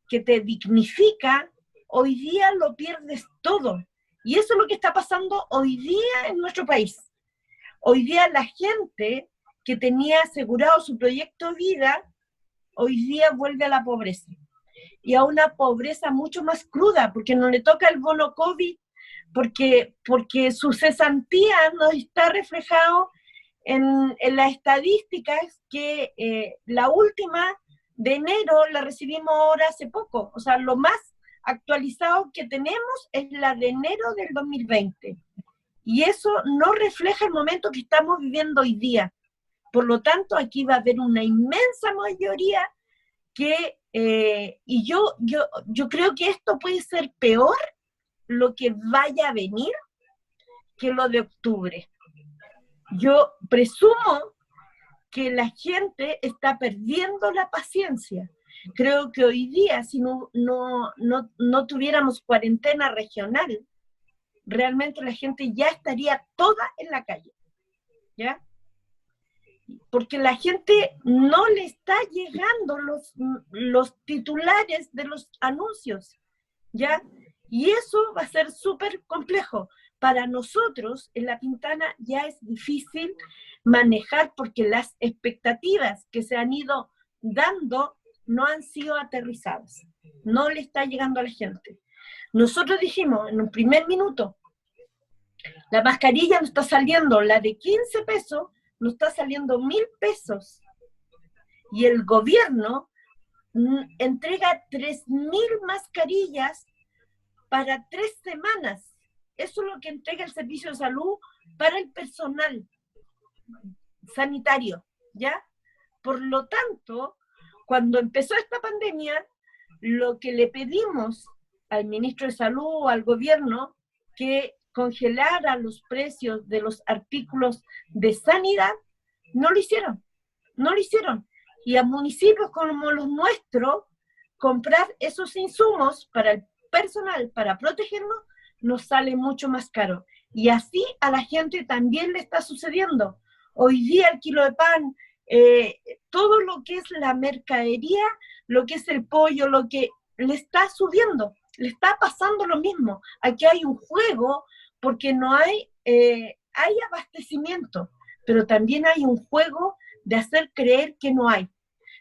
que te dignifica, hoy día lo pierdes todo. Y eso es lo que está pasando hoy día en nuestro país. Hoy día la gente que tenía asegurado su proyecto de vida, hoy día vuelve a la pobreza. Y a una pobreza mucho más cruda, porque no le toca el bono COVID, porque su cesantía no está reflejado en las estadísticas que la última de enero la recibimos ahora hace poco. O sea, lo más actualizado que tenemos es la de enero del 2020. Y eso no refleja el momento que estamos viviendo hoy día. Por lo tanto, aquí va a haber una inmensa mayoría que, y yo creo que esto puede ser peor lo que vaya a venir que lo de octubre. Yo presumo que la gente está perdiendo la paciencia. Creo que hoy día, si no tuviéramos cuarentena regional, realmente la gente ya estaría toda en la calle, ¿ya? Porque la gente no le está llegando los titulares de los anuncios, ¿ya? Y eso va a ser súper complejo. Para nosotros, en La Pintana, ya es difícil manejar porque las expectativas que se han ido dando no han sido aterrizadas. No le está llegando a la gente. Nosotros dijimos en un primer minuto, la mascarilla nos está saliendo, la de 15 pesos, nos está saliendo 1.000 pesos. Y el gobierno entrega 3.000 mascarillas para 3 semanas. Eso es lo que entrega el Servicio de Salud para el personal sanitario, ¿ya? Por lo tanto, cuando empezó esta pandemia, lo que le pedimos al ministro de Salud, al gobierno, que congelara los precios de los artículos de sanidad, no lo hicieron, no lo hicieron. Y a municipios como los nuestros, comprar esos insumos para el personal, para protegernos, nos sale mucho más caro. Y así a la gente también le está sucediendo. Hoy día el kilo de pan, todo lo que es la mercadería, lo que es el pollo, lo que le está subiendo, le está pasando lo mismo. Aquí hay un juego porque no hay abastecimiento, pero también hay un juego de hacer creer que no hay.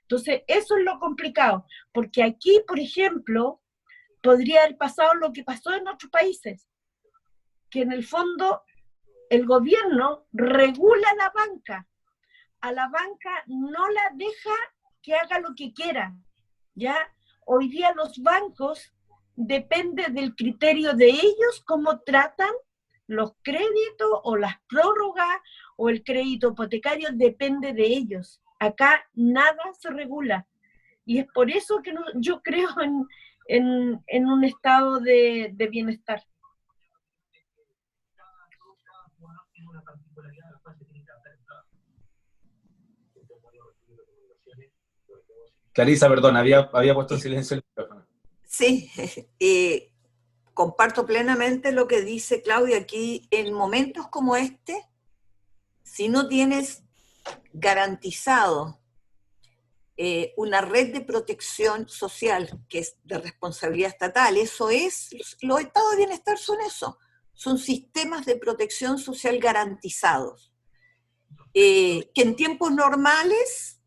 Entonces, eso es lo complicado, porque aquí, por ejemplo, podría haber pasado lo que pasó en otros países, que en el fondo el gobierno regula la banca, a la banca no la deja que haga lo que quiera, ¿ya? Hoy día los bancos, depende del criterio de ellos, cómo tratan los créditos o las prórrogas o el crédito hipotecario, depende de ellos. Acá nada se regula. Y es por eso que yo creo en un estado de bienestar. Clarisa, perdón, había puesto en silencio el micrófono. Sí, comparto plenamente lo que dice Claudia. Aquí, en momentos como este, si no tienes garantizado una red de protección social que es de responsabilidad estatal, eso es, los estados de bienestar son eso, son sistemas de protección social garantizados, que en tiempos normales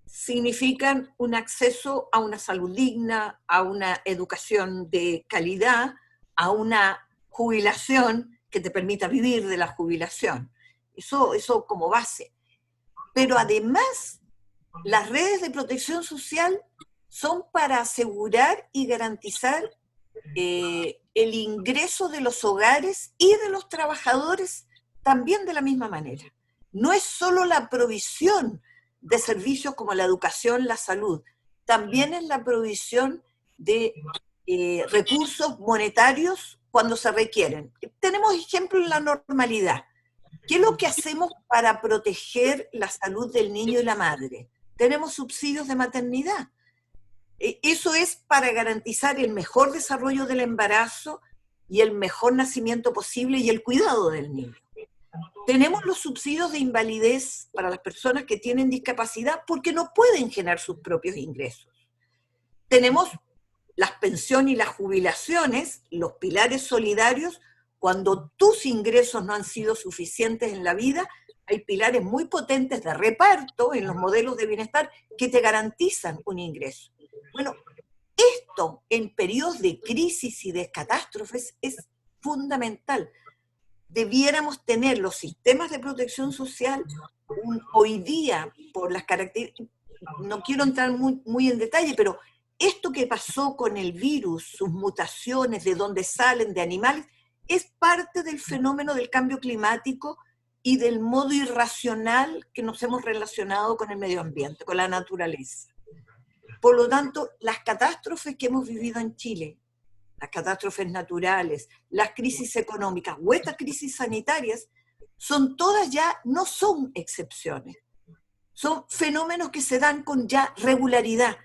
significan un acceso a una salud digna, a una educación de calidad, a una jubilación que te permita vivir de la jubilación. Eso como base. Pero además, las redes de protección social son para asegurar y garantizar el ingreso de los hogares y de los trabajadores también de la misma manera. no es solo la provisión de servicios como la educación, la salud, también es la provisión de recursos monetarios cuando se requieren. Tenemos ejemplos en la normalidad. ¿Qué es lo que hacemos para proteger la salud del niño y la madre? Tenemos subsidios de maternidad. Eso es para garantizar el mejor desarrollo del embarazo y el mejor nacimiento posible y el cuidado del niño. Tenemos los subsidios de invalidez para las personas que tienen discapacidad porque no pueden generar sus propios ingresos. Tenemos las pensiones y las jubilaciones, los pilares solidarios. Cuando tus ingresos no han sido suficientes en la vida, hay pilares muy potentes de reparto en los modelos de bienestar que te garantizan un ingreso. Bueno, esto en periodos de crisis y de catástrofes es fundamental. Debiéramos tener los sistemas de protección social hoy día, por las características, no quiero entrar muy en detalle, pero esto que pasó con el virus, sus mutaciones, de dónde salen, de animales, es parte del fenómeno del cambio climático y del modo irracional que nos hemos relacionado con el medio ambiente, con la naturaleza. Por lo tanto, las catástrofes que hemos vivido en Chile, las catástrofes naturales, las crisis económicas o estas crisis sanitarias, son todas ya, no son excepciones. Son fenómenos que se dan con ya regularidad.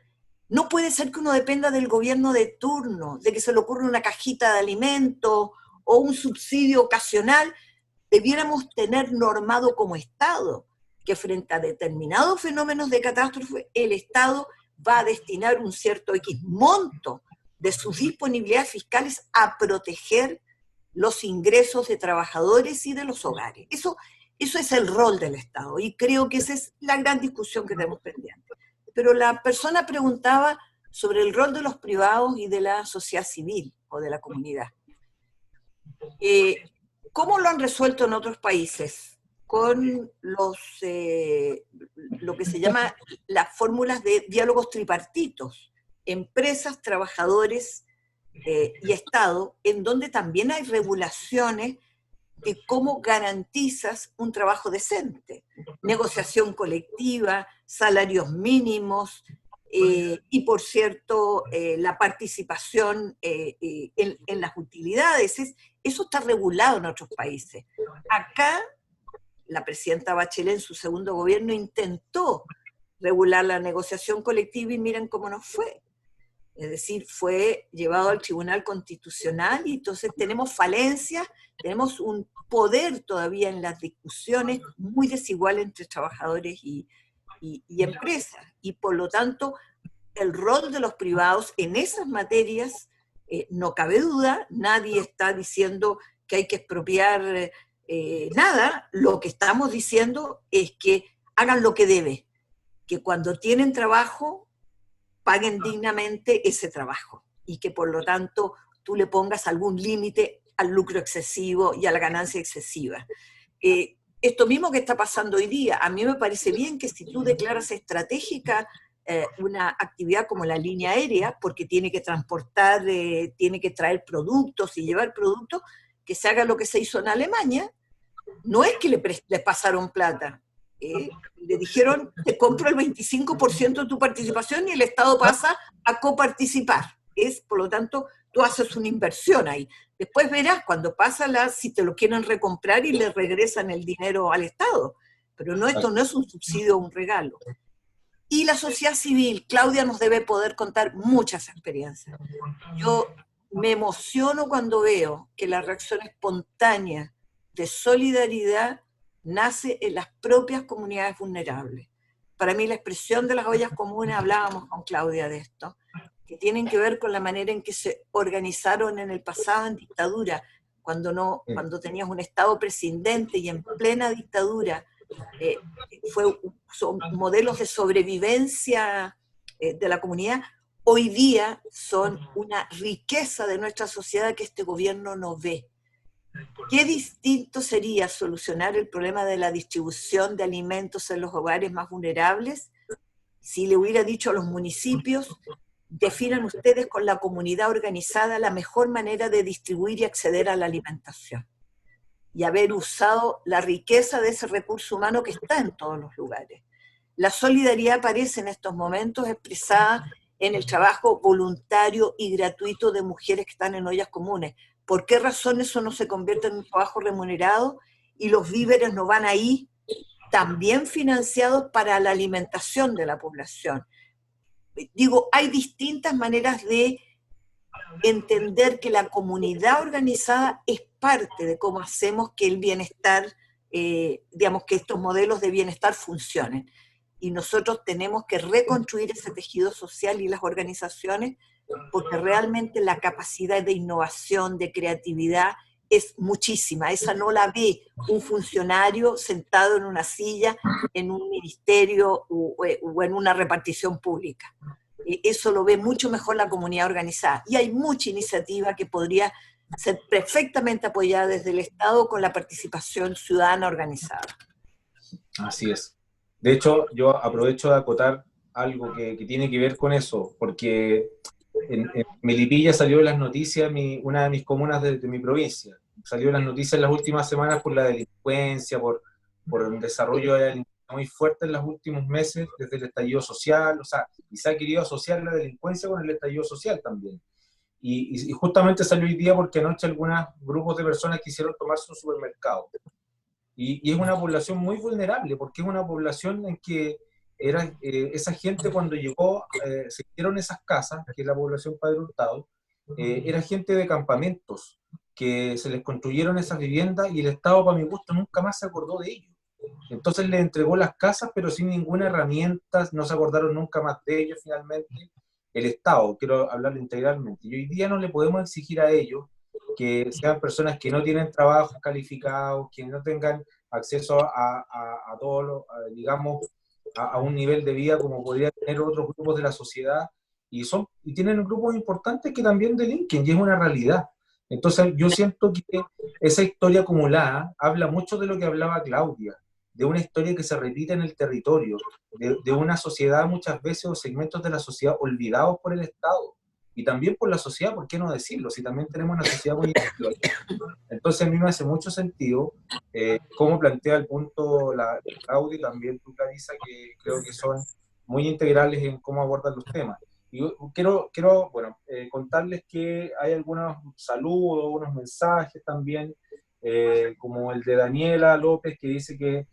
No puede ser que uno dependa del gobierno de turno, de que se le ocurra una cajita de alimentos o un subsidio ocasional. Debiéramos tener normado como Estado que frente a determinados fenómenos de catástrofe, el Estado va a destinar un cierto X monto de sus disponibilidades fiscales a proteger los ingresos de trabajadores y de los hogares. Eso es el rol del Estado, y creo que esa es la gran discusión que tenemos pendiente. Pero la persona preguntaba sobre el rol de los privados y de la sociedad civil o de la comunidad. ¿Cómo lo han resuelto en otros países? Con lo que se llama las fórmulas de diálogos tripartitos, empresas, trabajadores y Estado, en donde también hay regulaciones de cómo garantizas un trabajo decente, negociación colectiva, salarios mínimos, y por cierto, la participación en las utilidades. Eso está regulado en otros países. Acá, la presidenta Bachelet en su segundo gobierno intentó regular la negociación colectiva y miren cómo nos fue. Es decir, fue llevado al Tribunal Constitucional y entonces tenemos falencias, tenemos un poder todavía en las discusiones muy desigual entre trabajadores y empresas. Y por lo tanto, el rol de los privados en esas materias, no cabe duda, nadie está diciendo que hay que expropiar nada. Lo que estamos diciendo es que hagan lo que debe, que cuando tienen trabajo, paguen dignamente ese trabajo y que por lo tanto tú le pongas algún límite al lucro excesivo y a la ganancia excesiva. Esto mismo que está pasando hoy día, a mí me parece bien que si tú declaras estratégica una actividad como la línea aérea, porque tiene que transportar, tiene que traer productos y llevar productos, que se haga lo que se hizo en Alemania. No es que le pasaron plata, le dijeron, te compro el 25% de tu participación y el Estado pasa a coparticipar. Por lo tanto, tú haces una inversión ahí. Después verás cuando pasa si te lo quieren recomprar y le regresan el dinero al Estado. Pero no, esto no es un subsidio o un regalo. Y la sociedad civil, Claudia nos debe poder contar muchas experiencias. Yo me emociono cuando veo que la reacción espontánea de solidaridad nace en las propias comunidades vulnerables. Para mí la expresión de las ollas comunes, hablábamos con Claudia de esto, que tienen que ver con la manera en que se organizaron en el pasado en dictadura, cuando tenías un Estado presidente y en plena dictadura, son modelos de sobrevivencia de la comunidad. Hoy día son una riqueza de nuestra sociedad que este gobierno no ve. ¿Qué distinto sería solucionar el problema de la distribución de alimentos en los hogares más vulnerables si le hubiera dicho a los municipios, definan ustedes con la comunidad organizada la mejor manera de distribuir y acceder a la alimentación? y haber usado la riqueza de ese recurso humano que está en todos los lugares. La solidaridad aparece en estos momentos expresada en el trabajo voluntario y gratuito de mujeres que están en ollas comunes. ¿Por qué razón eso no se convierte en un trabajo remunerado y los víveres no van ahí también financiados para la alimentación de la población? Digo, hay distintas maneras de entender que la comunidad organizada es parte de cómo hacemos que el bienestar, digamos, que estos modelos de bienestar funcionen. Y nosotros tenemos que reconstruir ese tejido social y las organizaciones, porque realmente la capacidad de innovación, de creatividad, es muchísima. Esa no la ve un funcionario sentado en una silla, en un ministerio o en una repartición pública. Eso lo ve mucho mejor la comunidad organizada. Y hay mucha iniciativa que podría ser perfectamente apoyada desde el Estado con la participación ciudadana organizada. Así es. De hecho, yo aprovecho de acotar algo que tiene que ver con eso, porque en Melipilla salió en las noticias, una de mis comunas de mi provincia, salió en las noticias en las últimas semanas por la delincuencia, por un desarrollo de la delincuencia muy fuerte en los últimos meses, desde el estallido social, o sea, y se ha querido asociar la delincuencia con el estallido social también. Y justamente salió hoy día porque anoche algunos grupos de personas quisieron tomarse un supermercado. Y es una población muy vulnerable, porque es una población en que era, esa gente cuando llegó, se hicieron esas casas, que es la población Padre Hurtado, era gente de campamentos, que se les construyeron esas viviendas y el Estado, para mi gusto, nunca más se acordó de ellos. Entonces les entregó las casas, pero sin ninguna herramienta, no se acordaron nunca más de ellos finalmente. El Estado, quiero hablarlo integralmente. Y hoy día no le podemos exigir a ellos que sean personas que no tienen trabajos calificados, que no tengan acceso a todo, digamos, a un nivel de vida como podrían tener otros grupos de la sociedad, y tienen grupos importantes que también delinquen, y es una realidad. Entonces yo siento que esa historia acumulada habla mucho de lo que hablaba Claudia, de una historia que se repite en el territorio, de una sociedad muchas veces, o segmentos de la sociedad olvidados por el Estado, y también por la sociedad, ¿por qué no decirlo? Si también tenemos una sociedad muy individual. Entonces a mí me hace mucho sentido cómo plantea el punto la Claudia y también tú, Clarisa, que creo que son muy integrales en cómo abordan los temas. Y quiero bueno, contarles que hay algunos saludos, unos mensajes también, como el de Daniela López, que dice que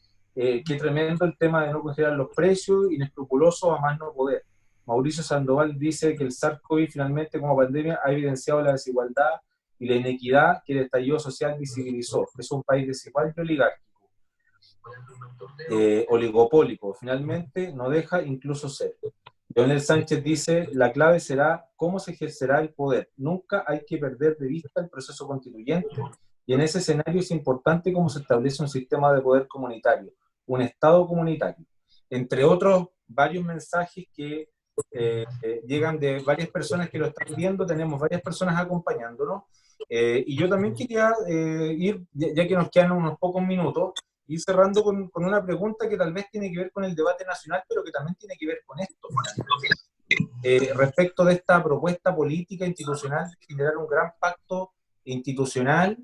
tremendo el tema de no considerar los precios, inescrupuloso a más no poder. Mauricio Sandoval dice que el SARS-CoV finalmente como pandemia ha evidenciado la desigualdad y la inequidad que el estallido social visibilizó. Es un país desigual y oligárquico, oligopólico, finalmente no deja incluso ser. Leonel Sánchez dice, la clave será cómo se ejercerá el poder. Nunca hay que perder de vista el proceso constituyente, y en ese escenario es importante cómo se establece un sistema de poder comunitario, un Estado comunitario. Entre otros varios mensajes que llegan de varias personas que lo están viendo, tenemos varias personas acompañándonos, y yo también quería ir, ya que nos quedan unos pocos minutos, ir cerrando con una pregunta que tal vez tiene que ver con el debate nacional, pero que también tiene que ver con esto, respecto de esta propuesta política institucional de generar un gran pacto institucional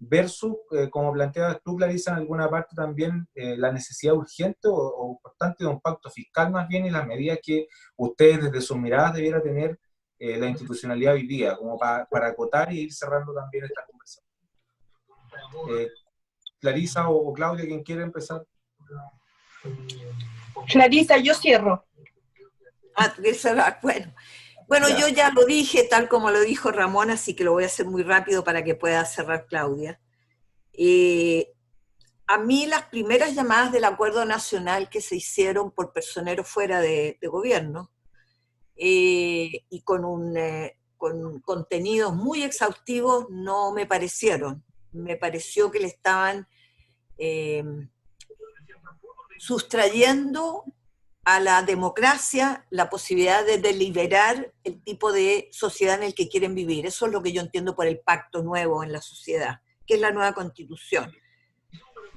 versus, como planteabas tú, Clarisa, en alguna parte también, la necesidad urgente o importante de un pacto fiscal más bien, y las medidas que ustedes desde sus miradas debiera tener la institucionalidad hoy día, como para acotar y ir cerrando también esta conversación. Clarisa o Claudia, ¿quién quiere empezar? Clarisa, yo cierro. Bueno, yo ya lo dije tal como lo dijo Ramón, así que lo voy a hacer muy rápido para que pueda cerrar Claudia. A mí las primeras llamadas del acuerdo nacional que se hicieron por personeros fuera de gobierno, y con contenidos muy exhaustivos, no me parecieron. Me pareció que le estaban sustrayendo a la democracia la posibilidad de deliberar el tipo de sociedad en el que quieren vivir. Eso es lo que yo entiendo por el pacto nuevo en la sociedad, que es la nueva constitución.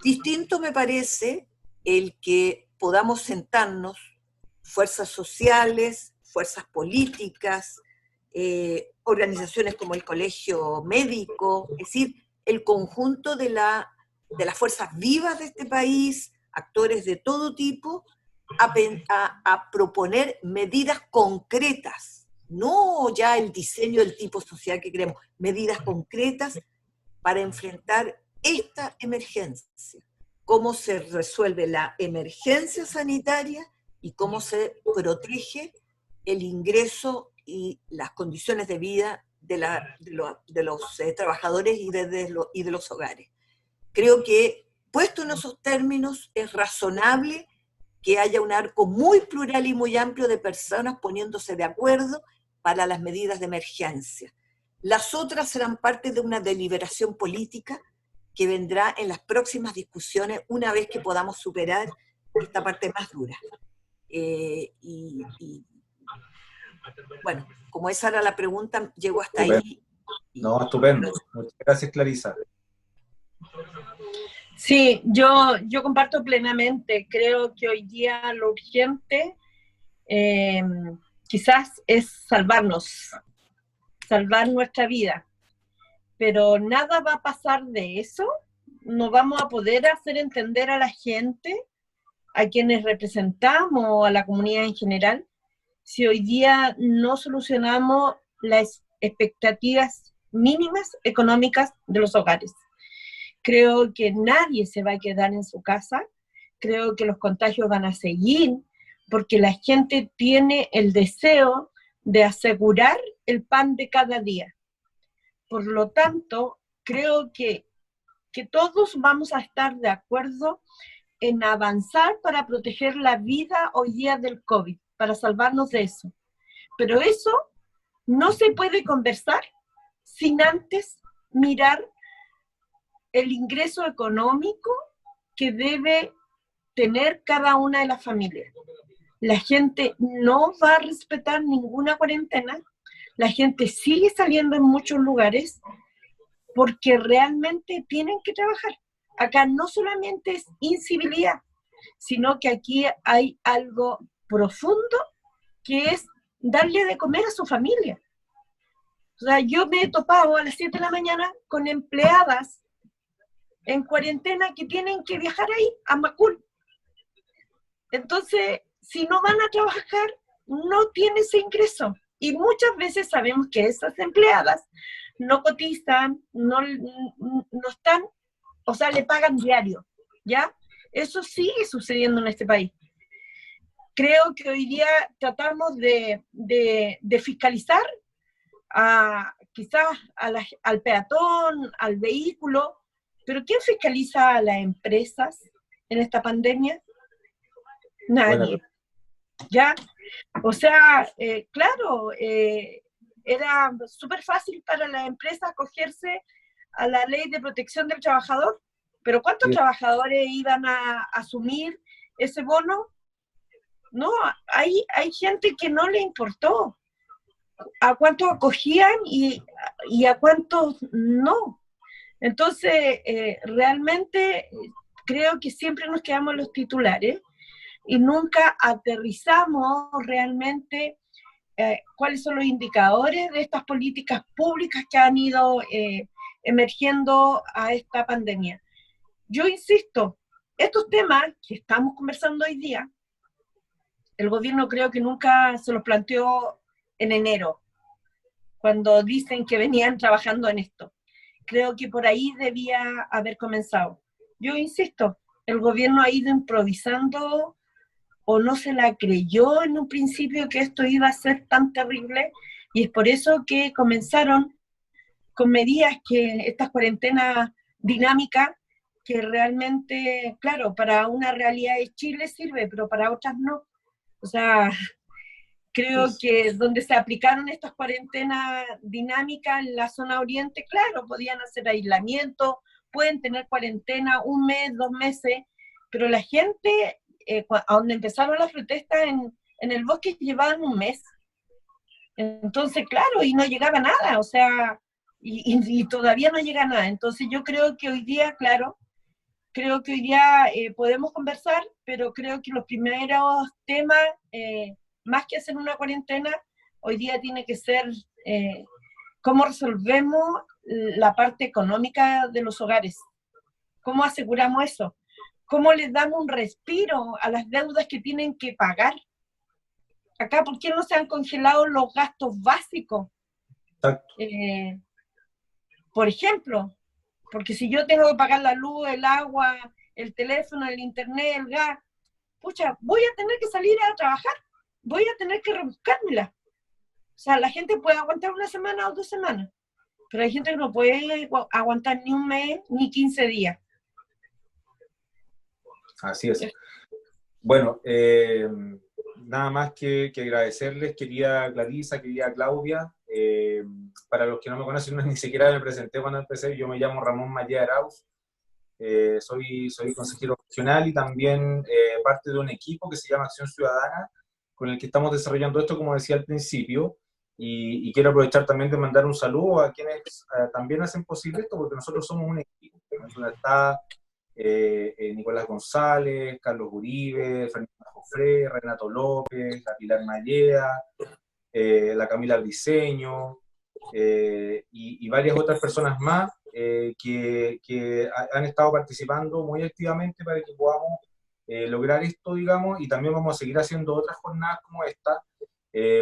Distinto me parece el que podamos sentarnos, fuerzas sociales, fuerzas políticas, organizaciones como el Colegio Médico, es decir, el conjunto de la de las fuerzas vivas de este país, actores de todo tipo, a proponer medidas concretas, no ya el diseño del tipo social que queremos, medidas concretas para enfrentar esta emergencia. Cómo se resuelve la emergencia sanitaria y cómo se protege el ingreso y las condiciones de vida de los trabajadores y de los hogares. Creo que, puesto en esos términos, es razonable que haya un arco muy plural y muy amplio de personas poniéndose de acuerdo para las medidas de emergencia. Las otras serán parte de una deliberación política que vendrá en las próximas discusiones una vez que podamos superar esta parte más dura. Bueno, como esa era la pregunta, llego hasta ahí. No, estupendo. Muchas gracias, Clarisa. Sí, yo comparto plenamente. Creo que hoy día lo urgente quizás es salvar nuestra vida. Pero nada va a pasar de eso. No vamos a poder hacer entender a la gente, a quienes representamos, a la comunidad en general, si hoy día no solucionamos las expectativas mínimas económicas de los hogares. Creo que nadie se va a quedar en su casa, creo que los contagios van a seguir, porque la gente tiene el deseo de asegurar el pan de cada día. Por lo tanto, creo que todos vamos a estar de acuerdo en avanzar para proteger la vida hoy día del COVID, para salvarnos de eso. Pero eso no se puede conversar sin antes mirar el ingreso económico que debe tener cada una de las familias. La gente no va a respetar ninguna cuarentena, la gente sigue saliendo en muchos lugares porque realmente tienen que trabajar. Acá no solamente es incivilidad, sino que aquí hay algo profundo que es darle de comer a su familia. O sea, yo me he topado a las 7 de la mañana con empleadas en cuarentena que tienen que viajar ahí, a Macul. Entonces, si no van a trabajar, no tienen ese ingreso. Y muchas veces sabemos que esas empleadas no cotizan, no están, o sea, le pagan diario, ¿ya? Eso sigue sucediendo en este país. Creo que hoy día tratamos de fiscalizar quizás al peatón, al vehículo, pero ¿quién fiscaliza a las empresas en esta pandemia? Nadie. Bueno. ¿Ya? O sea, claro, era súper fácil para las empresas acogerse a la ley de protección del trabajador, pero ¿cuántos trabajadores iban a asumir ese bono? No, hay gente que no le importó a cuántos acogían y a cuántos no. Entonces, realmente creo que siempre nos quedamos los titulares y nunca aterrizamos realmente cuáles son los indicadores de estas políticas públicas que han ido emergiendo a esta pandemia. Yo insisto, estos temas que estamos conversando hoy día, el gobierno creo que nunca se los planteó en enero, cuando dicen que venían trabajando en esto. Creo que por ahí debía haber comenzado. Yo insisto, el gobierno ha ido improvisando o no se la creyó en un principio que esto iba a ser tan terrible, y es por eso que comenzaron con medidas que estas cuarentenas dinámicas, que realmente, claro, para una realidad de Chile sirve, pero para otras no. O sea, creo que donde se aplicaron estas cuarentenas dinámicas en la zona oriente, claro, podían hacer aislamiento, pueden tener cuarentena 1 mes, 2 meses, pero la gente, a donde empezaron las protestas en el bosque, llevaban 1 mes. Entonces, claro, y no llegaba nada, o sea, y todavía no llega nada. Entonces yo creo que hoy día, claro, creo que hoy día podemos conversar, pero creo que los primeros temas, más que hacer una cuarentena, hoy día tiene que ser cómo resolvemos la parte económica de los hogares. ¿Cómo aseguramos eso? ¿Cómo les damos un respiro a las deudas que tienen que pagar? Acá, ¿por qué no se han congelado los gastos básicos? Por ejemplo, porque si yo tengo que pagar la luz, el agua, el teléfono, el internet, el gas, pucha, voy a tener que salir a trabajar, voy a tener que rebuscármela. O sea, la gente puede aguantar una semana o 2 semanas, pero hay gente que no puede aguantar ni un mes, ni 15 días. Así es. Bueno, nada más que agradecerles, querida Clarisa, querida Claudia. Para los que no me conocen, ni siquiera me presenté cuando empecé. Yo me llamo Ramón Maya Arauz. Soy consejero regional y también parte de un equipo que se llama Acción Ciudadana, con el que estamos desarrollando esto, como decía al principio. Y quiero aprovechar también de mandar un saludo a quienes también hacen posible esto, porque nosotros somos un equipo. Está Nicolás González, Carlos Uribe, Fernando Jofré, Renato López, la Pilar Mallea, la Camila Briceño, y varias otras personas más que han estado participando muy activamente para que podamos lograr esto, digamos, y también vamos a seguir haciendo otras jornadas como esta.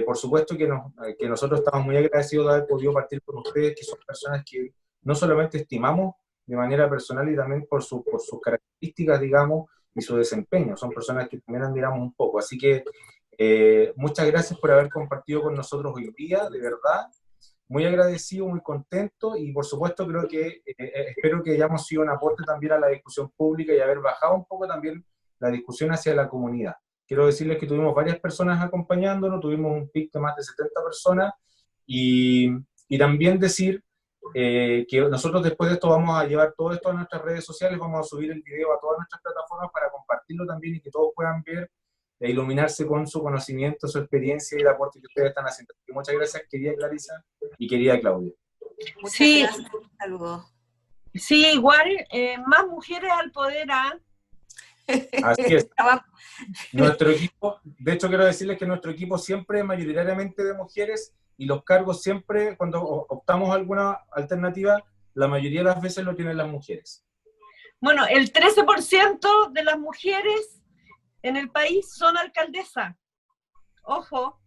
Por supuesto que nosotros estamos muy agradecidos de haber podido partir con ustedes, que son personas que no solamente estimamos de manera personal y también por sus características, digamos, y su desempeño. Son personas que también admiramos un poco. Así que muchas gracias por haber compartido con nosotros hoy día, de verdad. Muy agradecido, muy contento, y por supuesto creo que espero que hayamos sido un aporte también a la discusión pública y haber bajado un poco también la discusión hacia la comunidad. Quiero decirles que tuvimos varias personas acompañándonos, tuvimos un pic de más de 70 personas, y también decir que nosotros después de esto vamos a llevar todo esto a nuestras redes sociales, vamos a subir el video a todas nuestras plataformas para compartirlo también y que todos puedan ver e iluminarse con su conocimiento, su experiencia y el aporte que ustedes están haciendo. Muchas gracias, querida Clarisa y querida Claudia. Muchas gracias. Saludos. Sí, igual, más mujeres al poder, ¿ah? Así es. Nuestro equipo, de hecho quiero decirles que nuestro equipo siempre es mayoritariamente de mujeres, y los cargos siempre, cuando optamos alguna alternativa, la mayoría de las veces lo tienen las mujeres. Bueno, el 13% de las mujeres en el país son alcaldesas. Ojo.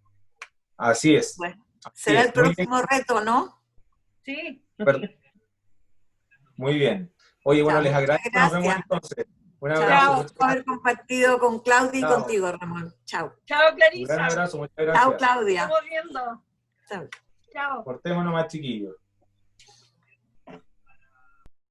Así es. Bueno, será el próximo reto, ¿no? Sí. Muy bien. Oye, bueno, les agradezco. Nos vemos entonces. Un abrazo. Chao, por haber compartido con Claudia y contigo, Ramón. Chao. Chao, Clarisa. Un gran abrazo, muchas gracias. Chao, Claudia. Estamos viendo. Chao. Chao. Cortémonos más, chiquillos.